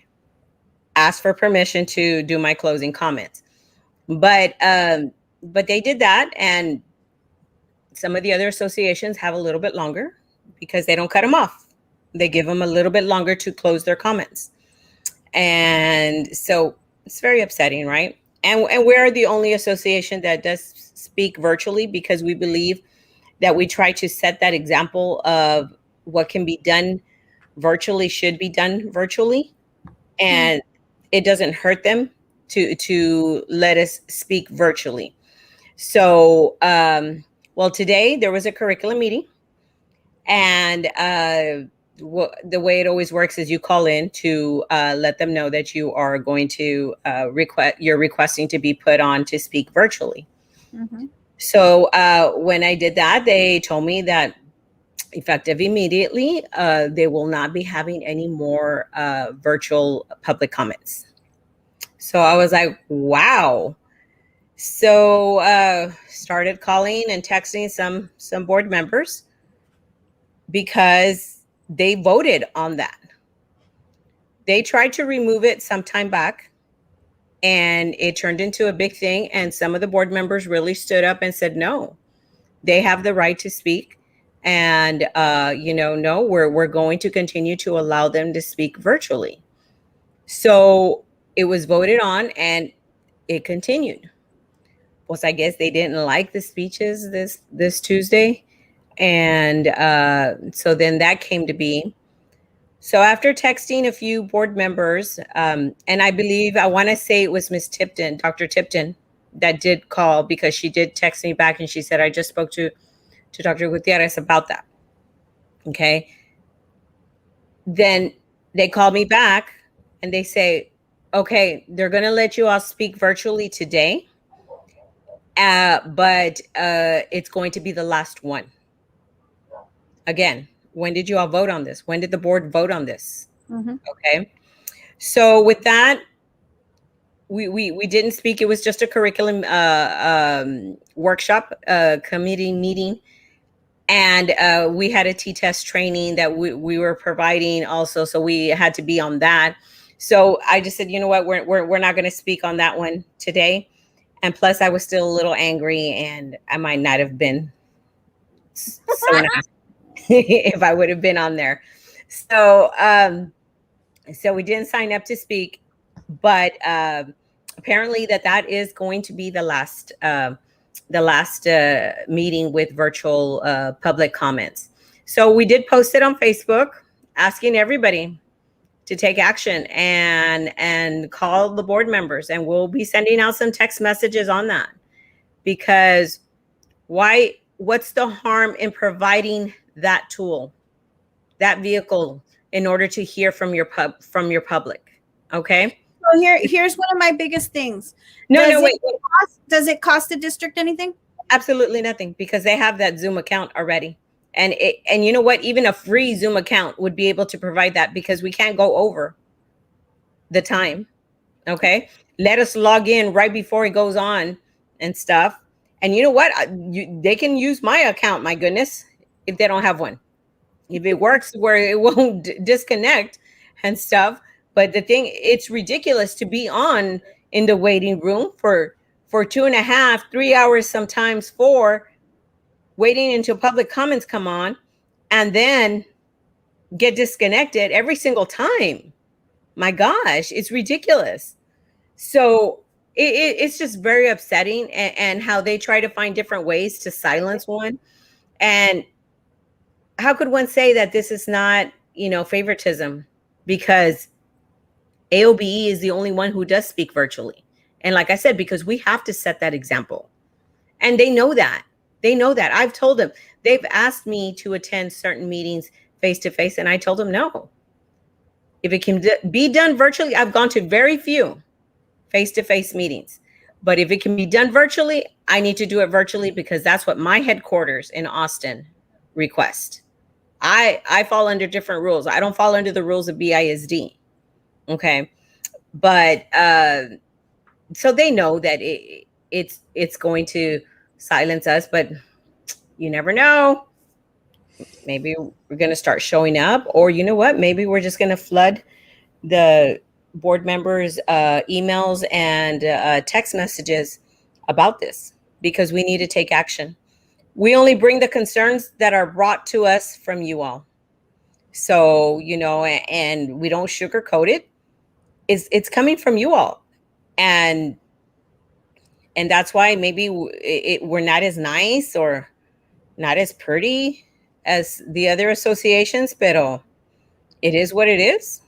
asked for permission to do my closing comments, but they did that. And some of the other associations have a little bit longer because they don't cut them off. They give them a little bit longer to close their comments. And so it's very upsetting, right? And we're the only association that does speak virtually because we believe that we try to set that example of what can be done virtually should be done virtually. And it doesn't hurt them to let us speak virtually. So, well, today there was a curriculum meeting, and the way it always works is you call in to let them know that you are going to you're requesting to be put on to speak virtually. So when I did that, they told me that effective immediately, they will not be having any more virtual public comments. So I was like, wow. So started calling and texting some board members because they voted on that. They tried to remove it some time back and it turned into a big thing. And some of the board members really stood up and said, no, they have the right to speak. And, no, we're going to continue to allow them to speak virtually. So it was voted on and it continued. Well, I guess they didn't like the speeches this Tuesday. And so then that came to be. So after texting a few board members, and I want to say it was Miss Tipton, Dr. Tipton, that did call because she did text me back and she said, I just spoke to Dr. Gutierrez about that. Okay. Then they called me back and they say, okay, they're going to let you all speak virtually today. But it's going to be the last one. Again, when did you all vote on this? When did the board vote on this? Okay. So with that, we didn't speak. It was just a curriculum workshop, committee meeting. And we had a T-test training that we were providing also. So we had to be on that. So I just said, you know what, we're not going to speak on that one today. And plus I was still a little angry and I might not have been so nice if I would have been on there. So, so we didn't sign up to speak, but apparently that is going to be the last meeting with virtual public comments. So we did post it on Facebook asking everybody to take action and call the board members, and we'll be sending out some text messages on that, because what's the harm in providing that tool, that vehicle, in order to hear from your public? Okay. So here's one of my biggest things. Wait. Does it cost the district anything? Absolutely nothing, because they have that Zoom account already. And you know what? Even a free Zoom account would be able to provide that, because we can't go over the time. Okay. Let us log in right before it goes on and stuff. And you know what? They can use my account, my goodness, if they don't have one. If it works where it won't disconnect and stuff. But the thing, it's ridiculous to be on in the waiting room for 2.5, 3 hours, sometimes 4, waiting until public comments come on, and then get disconnected every single time. My gosh, it's ridiculous. So it's just very upsetting, and how they try to find different ways to silence one. And how could one say that this is not, favoritism? Because AOBE is the only one who does speak virtually. And like I said, because we have to set that example. And they know that. They know that. I've told them. They've asked me to attend certain meetings face to face, and I told them no. If it can be done virtually, I've gone to very few face to face meetings. But if it can be done virtually, I need to do it virtually, because that's what my headquarters in Austin request. I fall under different rules. I don't fall under the rules of BISD. Okay. But so they know that it's going to silence us, but you never know. Maybe we're going to start showing up, or you know what? Maybe we're just going to flood the board members' emails and text messages about this, because we need to take action. We only bring the concerns that are brought to us from you all. So, and we don't sugarcoat it. It's coming from you all. And that's why maybe we're not as nice or not as pretty as the other associations, but it is what it is.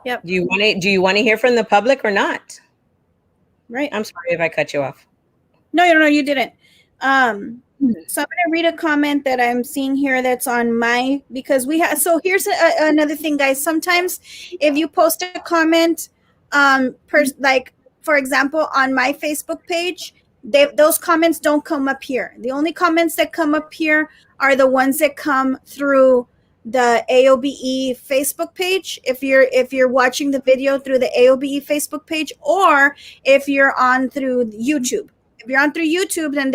Yep. Do you want to hear from the public or not? Right. I'm sorry if I cut you off. No, you didn't. So I'm going to read a comment that I'm seeing here that's on because we have, so here's another thing, guys. Sometimes if you post a comment, like, for example, on my Facebook page, those comments don't come up here. The only comments that come up here are the ones that come through the AOBE Facebook page. If you're watching the video through the AOBE Facebook page, or if you're on through YouTube. If you're on through YouTube, then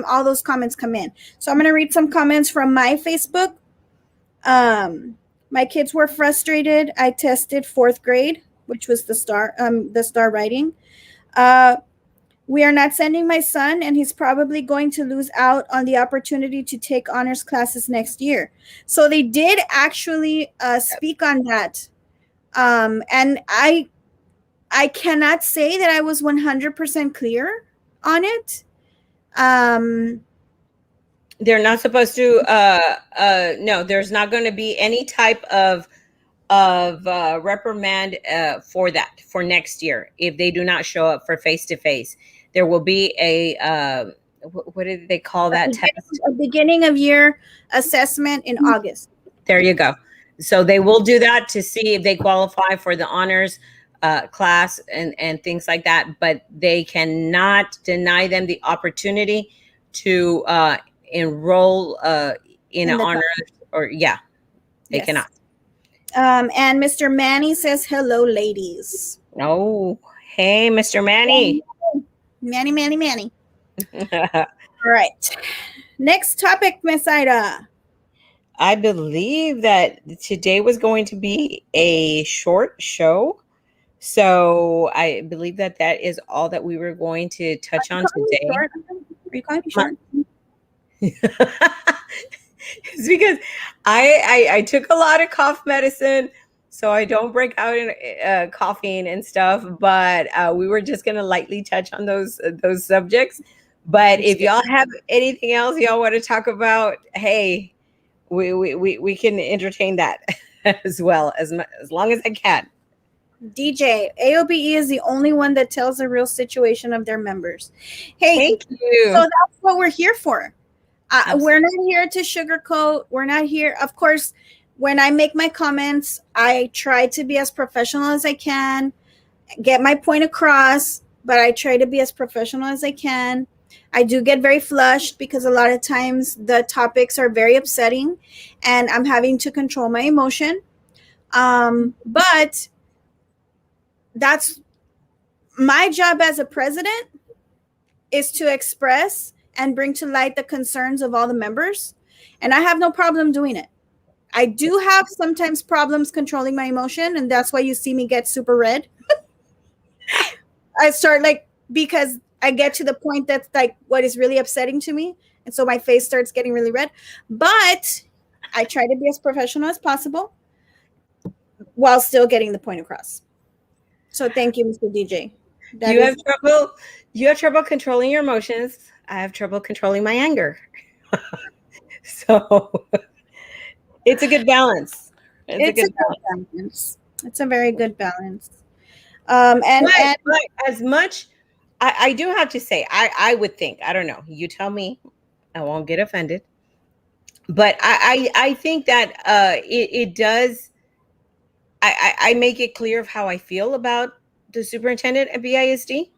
all those comments come in. So I'm going to read some comments from my Facebook. My kids were frustrated. I tested 4th grade, which was the star writing. We are not sending my son, and he's probably going to lose out on the opportunity to take honors classes next year. So they did actually speak on that. And I cannot say that I was 100% clear on it. They're not supposed to no, there's not going to be any type of reprimand for next year if they do not show up for face to face. There will be a what did they call that test? A beginning of year assessment in August. There you go. So they will do that to see if they qualify for the honors class and things like that, but they cannot deny them the opportunity to enroll in an honors, or they cannot. And Mr. Manny says, hello, ladies. Oh, hey, Mr. Manny. Manny. All right. Next topic, Miss Ida. I believe that today was going to be a short show. So I believe that is all that we were going to touch on today. Are you calling me short? It's because I took a lot of cough medicine, so I don't break out in coughing and stuff. But we were just gonna lightly touch on those subjects. But if y'all have anything else y'all want to talk about, hey, we can entertain that as well, as long as I can. DJ, AOBE is the only one that tells the real situation of their members. Hey, thank you. So that's what we're here for. We're not here to sugarcoat. We're not here. Of course, when I make my comments, I try to be as professional as I can, get my point across, but I try to be as professional as I can. I do get very flushed because a lot of times the topics are very upsetting and I'm having to control my emotion. But that's My job as a president is to express and bring to light the concerns of all the members, and I have no problem doing it. I do have sometimes problems controlling my emotion, and that's why you see me get super red. I start like, because I get to the point that's like what is really upsetting to me, and so my face starts getting really red. But I try to be as professional as possible while still getting the point across. So thank you, Mr. DJ. That You is have trouble. You have trouble controlling your emotions. I have trouble controlling my anger. So it's a good balance. It's a it's a good good balance. balance. It's a very good balance. But as much, I do have to say, I would think, I don't know. You tell me. I won't get offended. But I think that it does. I make it clear of how I feel about the superintendent at BISD,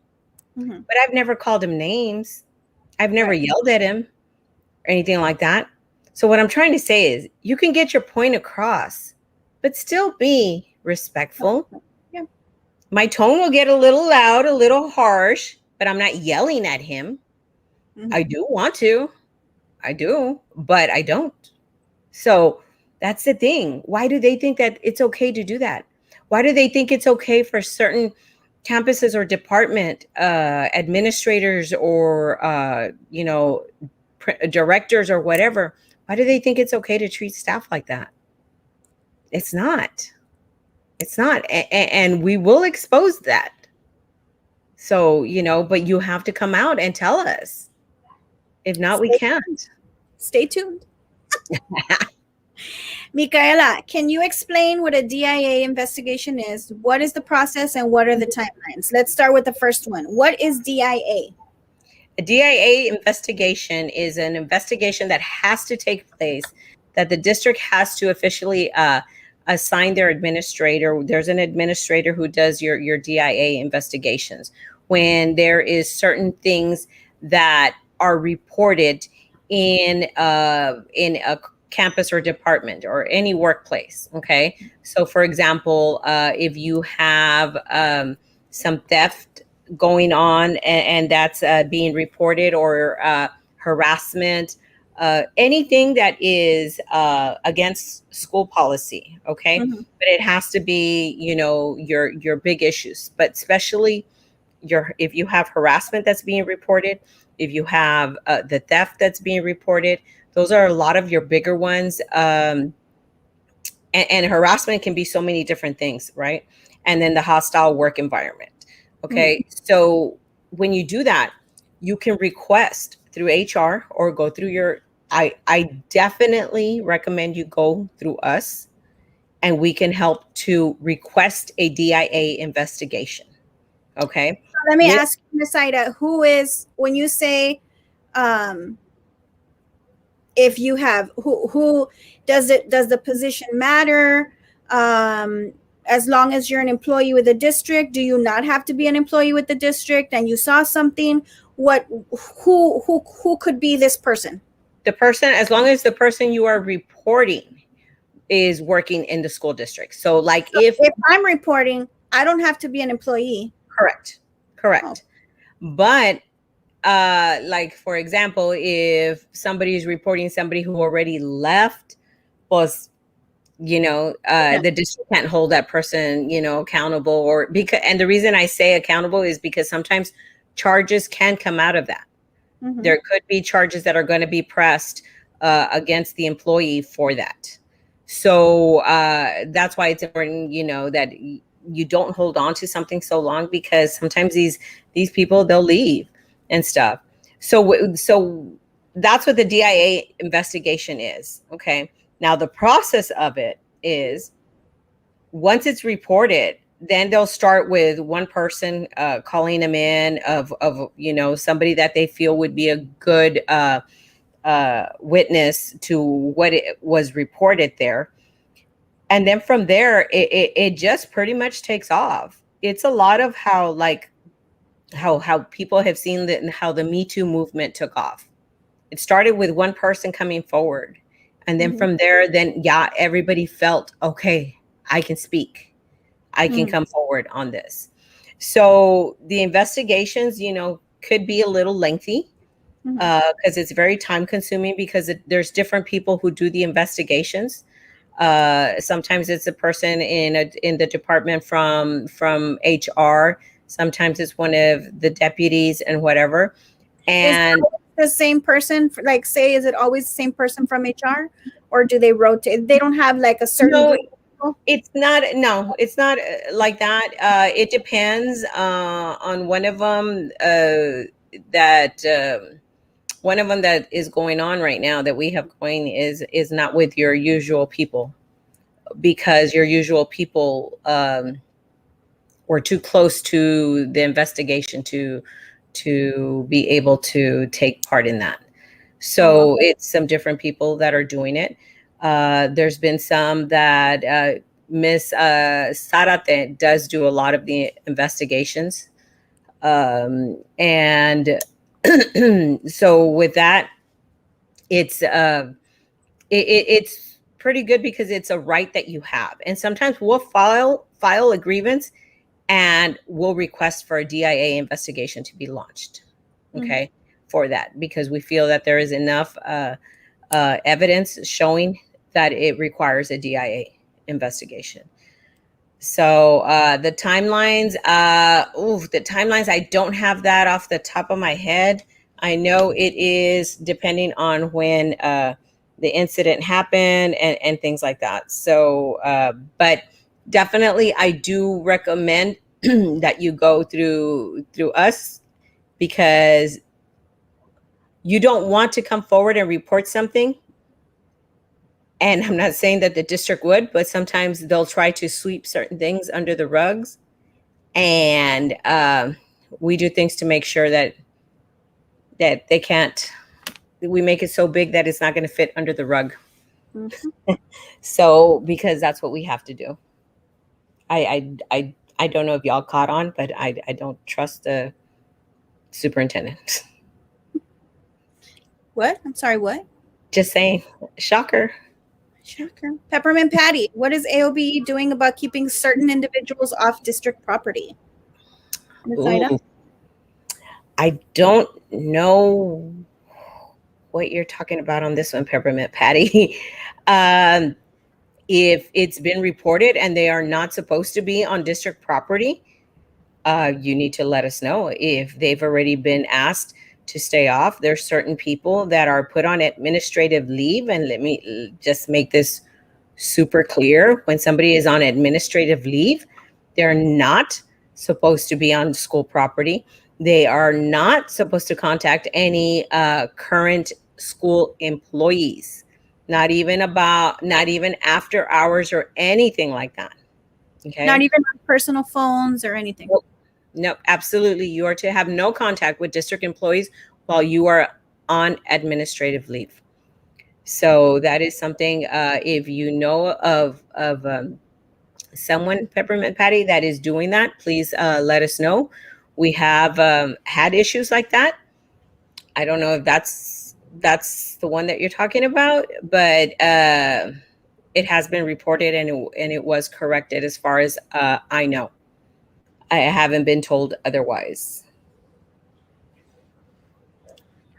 Mhm. but I've never called him names. I've never Right. yelled at him or anything like that. So what I'm trying to say is you can get your point across, but still be respectful. Yeah. My tone will get a little loud, a little harsh, but I'm not yelling at him. I Mhm. do want to. I do, but I don't. So that's the thing. Why do they think that it's okay to do that? Why do they think it's okay for certain campuses or department administrators or directors or whatever? Why do they think it's okay to treat staff like that? It's not. It's not, and we will expose that. So but you have to come out and tell us. If not, we Stay, can't. stay tuned. Micaela, can you explain what a DIA investigation is? What is the process and what are the timelines? Let's start with the first one. What is DIA? A DIA investigation is an investigation that has to take place, that the district has to officially assign their administrator. There's an administrator who does your DIA investigations when there is certain things that are reported in a campus or department or any workplace. Okay, so for example, if you have some theft going on, and that's being reported, or harassment, anything that is against school policy. Okay, Mhm. but it has to be your big issues, but especially if you have harassment that's being reported, if you have the theft that's being reported, those are a lot of your bigger ones. And harassment can be so many different things, right? And then the hostile work environment. Mhm. Okay, so when you do that, you can request through HR or go through your. I definitely recommend you go through us, and we can help to request a DIA investigation. Okay, Let me we ask you, Ms. Ida, who is, when you say, um, if you have, who does the position matter? Um, as long as you're an employee with the district, do you not have to be an employee with the district and you saw something? What, who could be this person? the person, as long as the person you are reporting is working in the school district. So like So if if I'm reporting, I don't have to be an employee. correct, Oh. correct. But like for example, if somebody is reporting somebody who already left, plus Yeah. the district can't hold that person accountable, or because, and the reason I say accountable is because sometimes charges can come out of that. Mm-hmm. There could be charges that are going to be pressed against the employee for that. So that's why it's important, that you don't hold on to something so long, because sometimes these people, they'll leave and stuff. So that's what the DIA investigation is. Okay. Now the process of it is, once it's reported, then they'll start with one person calling them in of somebody that they feel would be a good witness to what it was reported there. And then from there, it just pretty much takes off. It's a lot of how, like, how people have seen that, and how the Me Too movement took off. It started with one person coming forward, and then Mm-hmm. from there, then yeah, everybody felt, okay, I can speak, I can Mm-hmm. come forward on this. So the investigations, could be a little lengthy because it's very time consuming because there's different people who do the investigations. Sometimes it's a person in the department from HR. Sometimes it's one of the deputies and whatever. Is it And always the same person? Like, say, is it always the same person from HR, or do they rotate? They don't have like a certain no, group of people? it's not. No, it's not like that. It depends on one of them that. One of them that is going on right now that we have going is not with your usual people, because your usual people were too close to the investigation to be able to take part in that. Oh, wow. So it's some different people that are doing it. There's been some that Miss Sarate does do a lot of the investigations, and so with that, it's pretty good because it's a right that you have. And sometimes we'll file a grievance and we'll request for a DIA investigation to be launched. Okay, for that, because we feel that there is enough evidence showing that it requires a DIA investigation. So the timelines, I don't have that off the top of my head. I know it is depending on when the incident happened and things like that. So, but definitely, I do recommend that you go through us, because you don't want to come forward and report something. And I'm not saying that the district would, but sometimes they'll try to sweep certain things under the rugs, and we do things to make sure that they can't. We make it so big that it's not going to fit under the rug. So because that's what we have to do. I don't know if y'all caught on, but I don't trust the superintendent. What? I'm sorry, what? Just saying. Shocker. Shocker. Peppermint Patty, what is AOB doing about keeping certain individuals off district property? Ms. Ida? Ooh, I don't know what you're talking about on this one, Peppermint Patty. um, if it's been reported and they are not supposed to be on district property, you need to let us know. If they've already been asked to stay off, there's certain people that are put on administrative leave. And let me just make this super clear. When somebody is on administrative leave, they're not supposed to be on school property. They are not supposed to contact any current school employees, not even after hours or anything like that. Okay. Not even on personal phones or anything. No, absolutely. You are to have no contact with district employees while you are on administrative leave. So that is something. If you know of someone, Peppermint Patty, that is doing that, please let us know. We have had issues like that. I don't know if that's the one that you're talking about, but it has been reported, and it was corrected as far as I know. I haven't been told otherwise.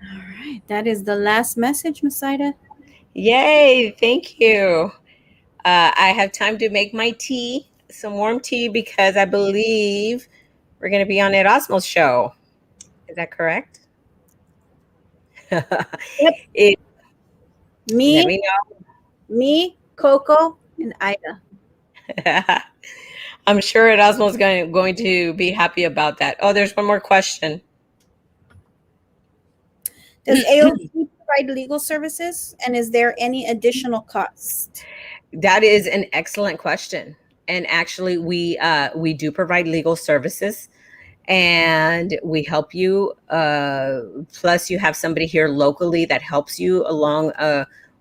All right. That is the last message, Ms. Ida. Yay! Thank you. I have time to make my tea, some warm tea, because I believe we're going to be on Erasmo's show. Is that correct? Yep. Let me Me, Coco, and Ida. know. I'm sure Erasmo's going to be happy about that. Oh, there's one more question. Does AOB provide legal services, and is there any additional cost? That is an excellent question. And actually, we do provide legal services, and we help you. Plus, you have somebody here locally that helps you along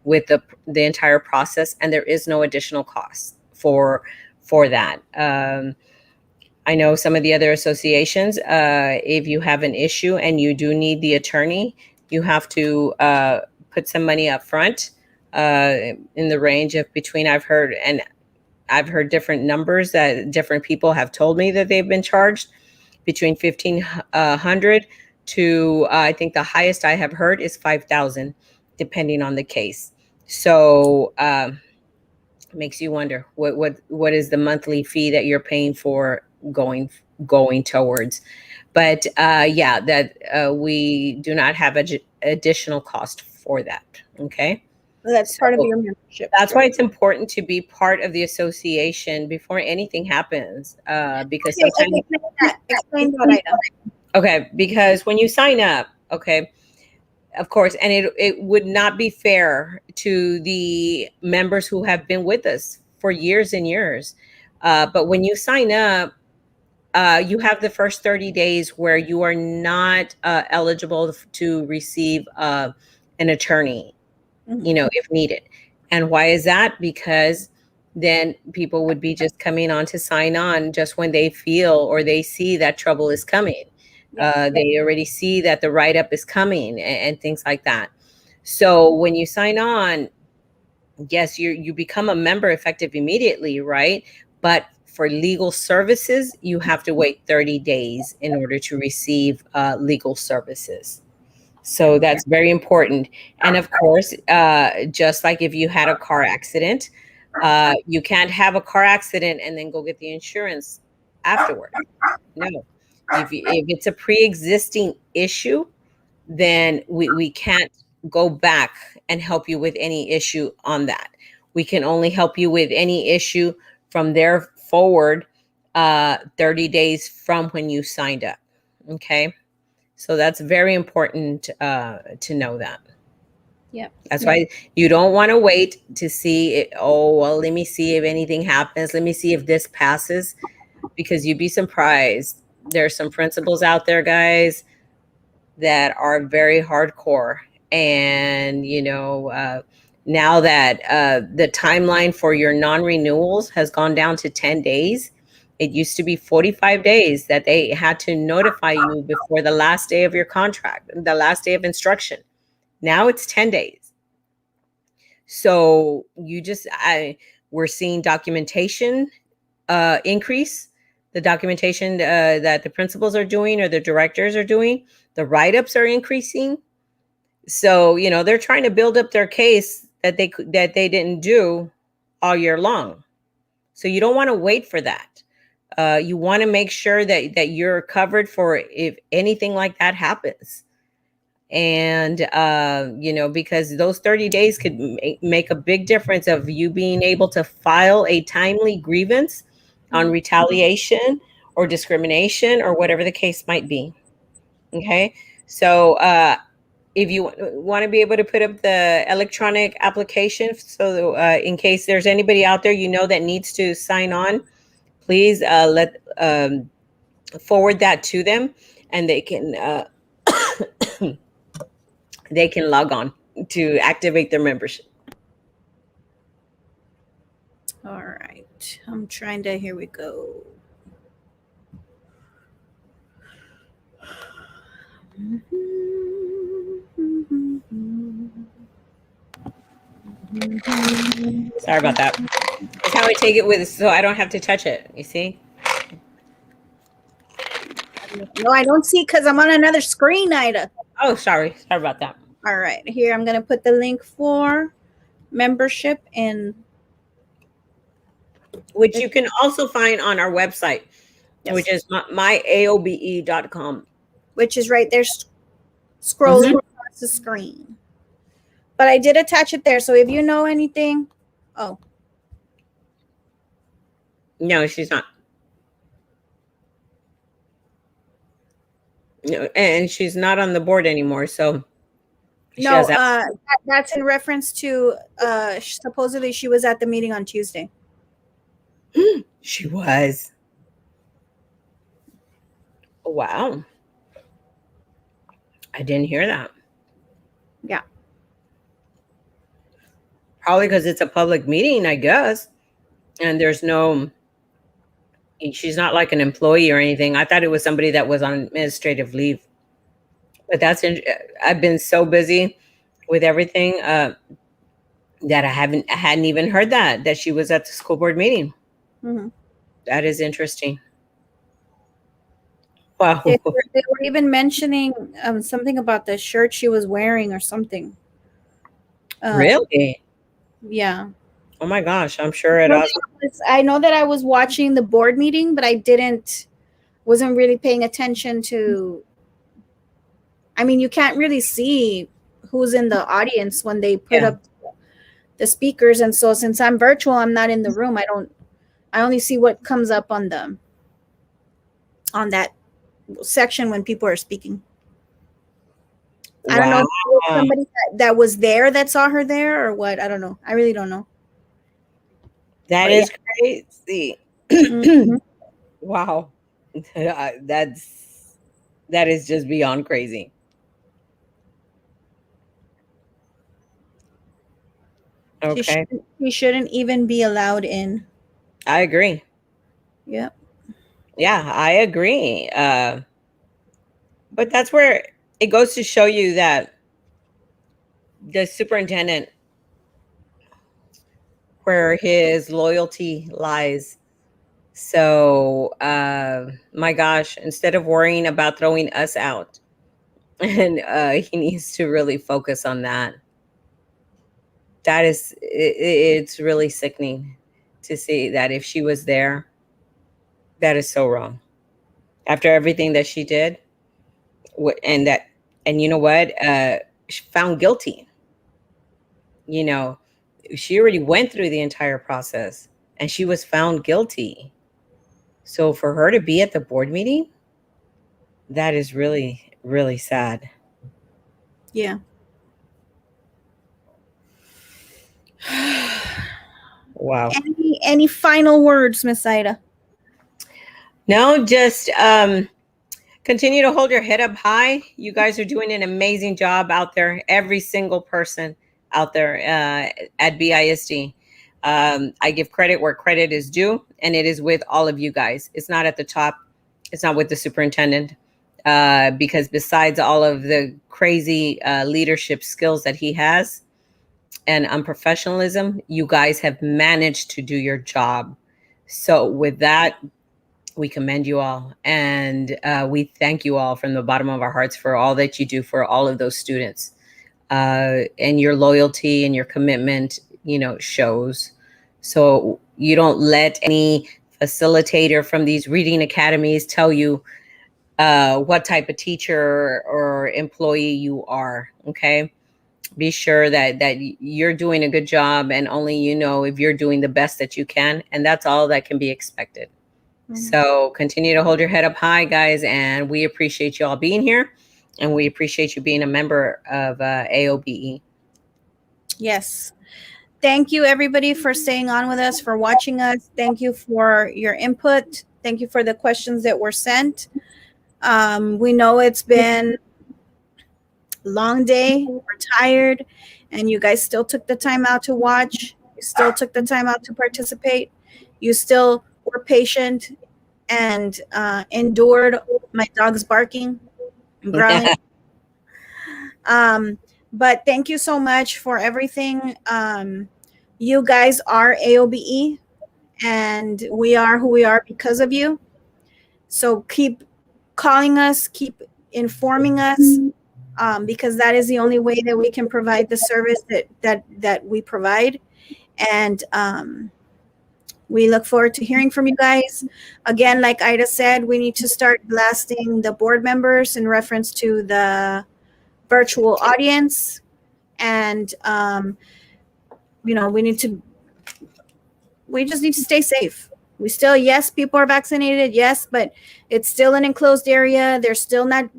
with the entire process, and there is no additional cost for that. I know some of the other associations, if you have an issue and you do need the attorney, you have to put some money up front, in the range of between, I've heard different numbers that different people have told me that they've been charged. between 1,500 to I think the highest I have heard is 5,000, depending on the case. So makes you wonder what is the monthly fee that you're paying for going towards. But yeah, that we do not have additional cost for that. Okay. That's So part of your membership. that's why it's important to be part of the association before anything happens. Because Okay, sometimes, explain that. Explain that, Ida. okay, because when you sign up, okay, of course, and it would not be fair to the members who have been with us for years and years. But when you sign up, you have the first 30 days where you are not eligible to receive an attorney, if needed. And why is that? Because then people would be just coming on to sign on just when they feel or they see that trouble is coming. They already see that the write up is coming and things like that. So when you sign on, yes, you become a member effective immediately, right? But for legal services, you have to wait 30 days in order to receive legal services. So that's very important. And of course, just like if you had a car accident, you can't have a car accident and then go get the insurance afterward. No. If it's a pre-existing issue, then we can't go back and help you with any issue on that. We can only help you with any issue from there forward, 30 days from when you signed up. Okay. So that's very important to know that. Yeah. That's why you don't want to wait to see it. Oh, well, let me see if anything happens. Let me see if this passes, because you'd be surprised. There's some principles out there, guys, that are very hardcore. And, now that the timeline for your non renewals has gone down to 10 days, it used to be 45 days that they had to notify you before the last day of your contract, the last day of instruction. Now it's 10 days. So we're seeing documentation increase, the documentation that the principals are doing or the directors are doing, the write-ups are increasing. So, they're trying to build up their case that they didn't do all year long. So you don't want to wait for that. You want to make sure that you're covered for if anything like that happens. And because those 30 days could make a big difference of you being able to file a timely grievance on retaliation or discrimination or whatever the case might be. Okay. So if you want to be able to put up the electronic application, so in case there's anybody out there that needs to sign on, please let forward that to them, and they can log on to activate their membership. All right. I'm trying to, here we go. Sorry about that. That's how I take it with, so I don't have to touch it. You see? No, I don't see because I'm on another screen, Ida. Oh, sorry about that. All right, here I'm going to put the link for membership in, which you can also find on our website, which is myaobe.com, which is right there scrolling across the screen. But I did attach it there, so if you know anything, no, she's not. No, and she's not on the board anymore. So no, that's in reference to supposedly she was at the meeting on Tuesday. She was. Wow. I didn't hear that. Yeah. Probably because it's a public meeting, I guess. And she's not like an employee or anything. I thought it was somebody that was on administrative leave. But I've been so busy with everything that I hadn't even heard that she was at the school board meeting. Mm-hmm. That is interesting. Wow. They were even mentioning something about the shirt she was wearing or something. Really? Yeah. Oh my gosh, I'm sure it also. I know that I was watching the board meeting, but I wasn't really paying attention to. I mean, you can't really see who's in the audience when they put Yeah. up the speakers, and so since I'm virtual, I'm not in the room. I only see what comes up on that section when people are speaking. I don't know Wow. if it was somebody that was there that saw her there or what. I don't know. I really don't know. That But yeah. is crazy. Mhm. Wow. That is just beyond crazy. Okay. She shouldn't even be allowed in. I agree. Yep. Yeah, I agree. But that's where it goes to show you that the superintendent, where his loyalty lies. So, my gosh, instead of worrying about throwing us out, and he needs to really focus on that. That is, it's really sickening to see that if she was there, that is so wrong. After everything that she did, and that, and you know what, she found guilty. You know, she already went through the entire process, and she was found guilty. So for her to be at the board meeting, that is really, really sad. Yeah. Wow. Any final words, Miss Ida? No, just continue to hold your head up high. You guys are doing an amazing job out there. Every single person out there at BISD. I give credit where credit is due, and it is with all of you guys. It's not at the top. It's not with the superintendent, because besides all of the crazy leadership skills that he has and unprofessionalism, you guys have managed to do your job. So with that, we commend you all, and we thank you all from the bottom of our hearts for all that you do for all of those students, and your loyalty and your commitment, shows. So you don't let any facilitator from these reading academies tell you what type of teacher or employee you are. Okay, be sure that you're doing a good job, and only if you're doing the best that you can, and that's all that can be expected. So continue to hold your head up high, guys, and we appreciate you all being here, and we appreciate you being a member of AOBE. Yes. Thank you, everybody, for staying on with us, for watching us. Thank you for your input. Thank you for the questions that were sent. We know it's been a long day. We're tired, and you guys still took the time out to watch. You still took the time out to participate. You still were patient and endured my dog's barking and growling. But thank you so much for everything. You guys are AOBE, and we are who we are because of you. So keep calling us, keep informing us, because that is the only way that we can provide the service that we provide. And we look forward to hearing from you guys. Again, like Ida said, we need to start blasting the board members in reference to the virtual audience. And we just need to stay safe. We still, yes, people are vaccinated, yes, but it's still an enclosed area. They're still not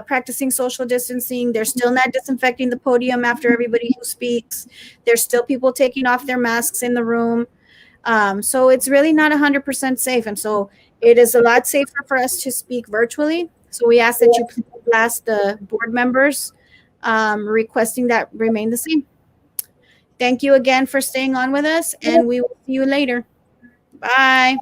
practicing social distancing. They're still not disinfecting the podium after everybody who speaks. There's still people taking off their masks in the room. So it's really not 100% safe. And so it is a lot safer for us to speak virtually. So we ask that you please blast the board members, requesting that remain the same. Thank you again for staying on with us, and we will see you later. Bye.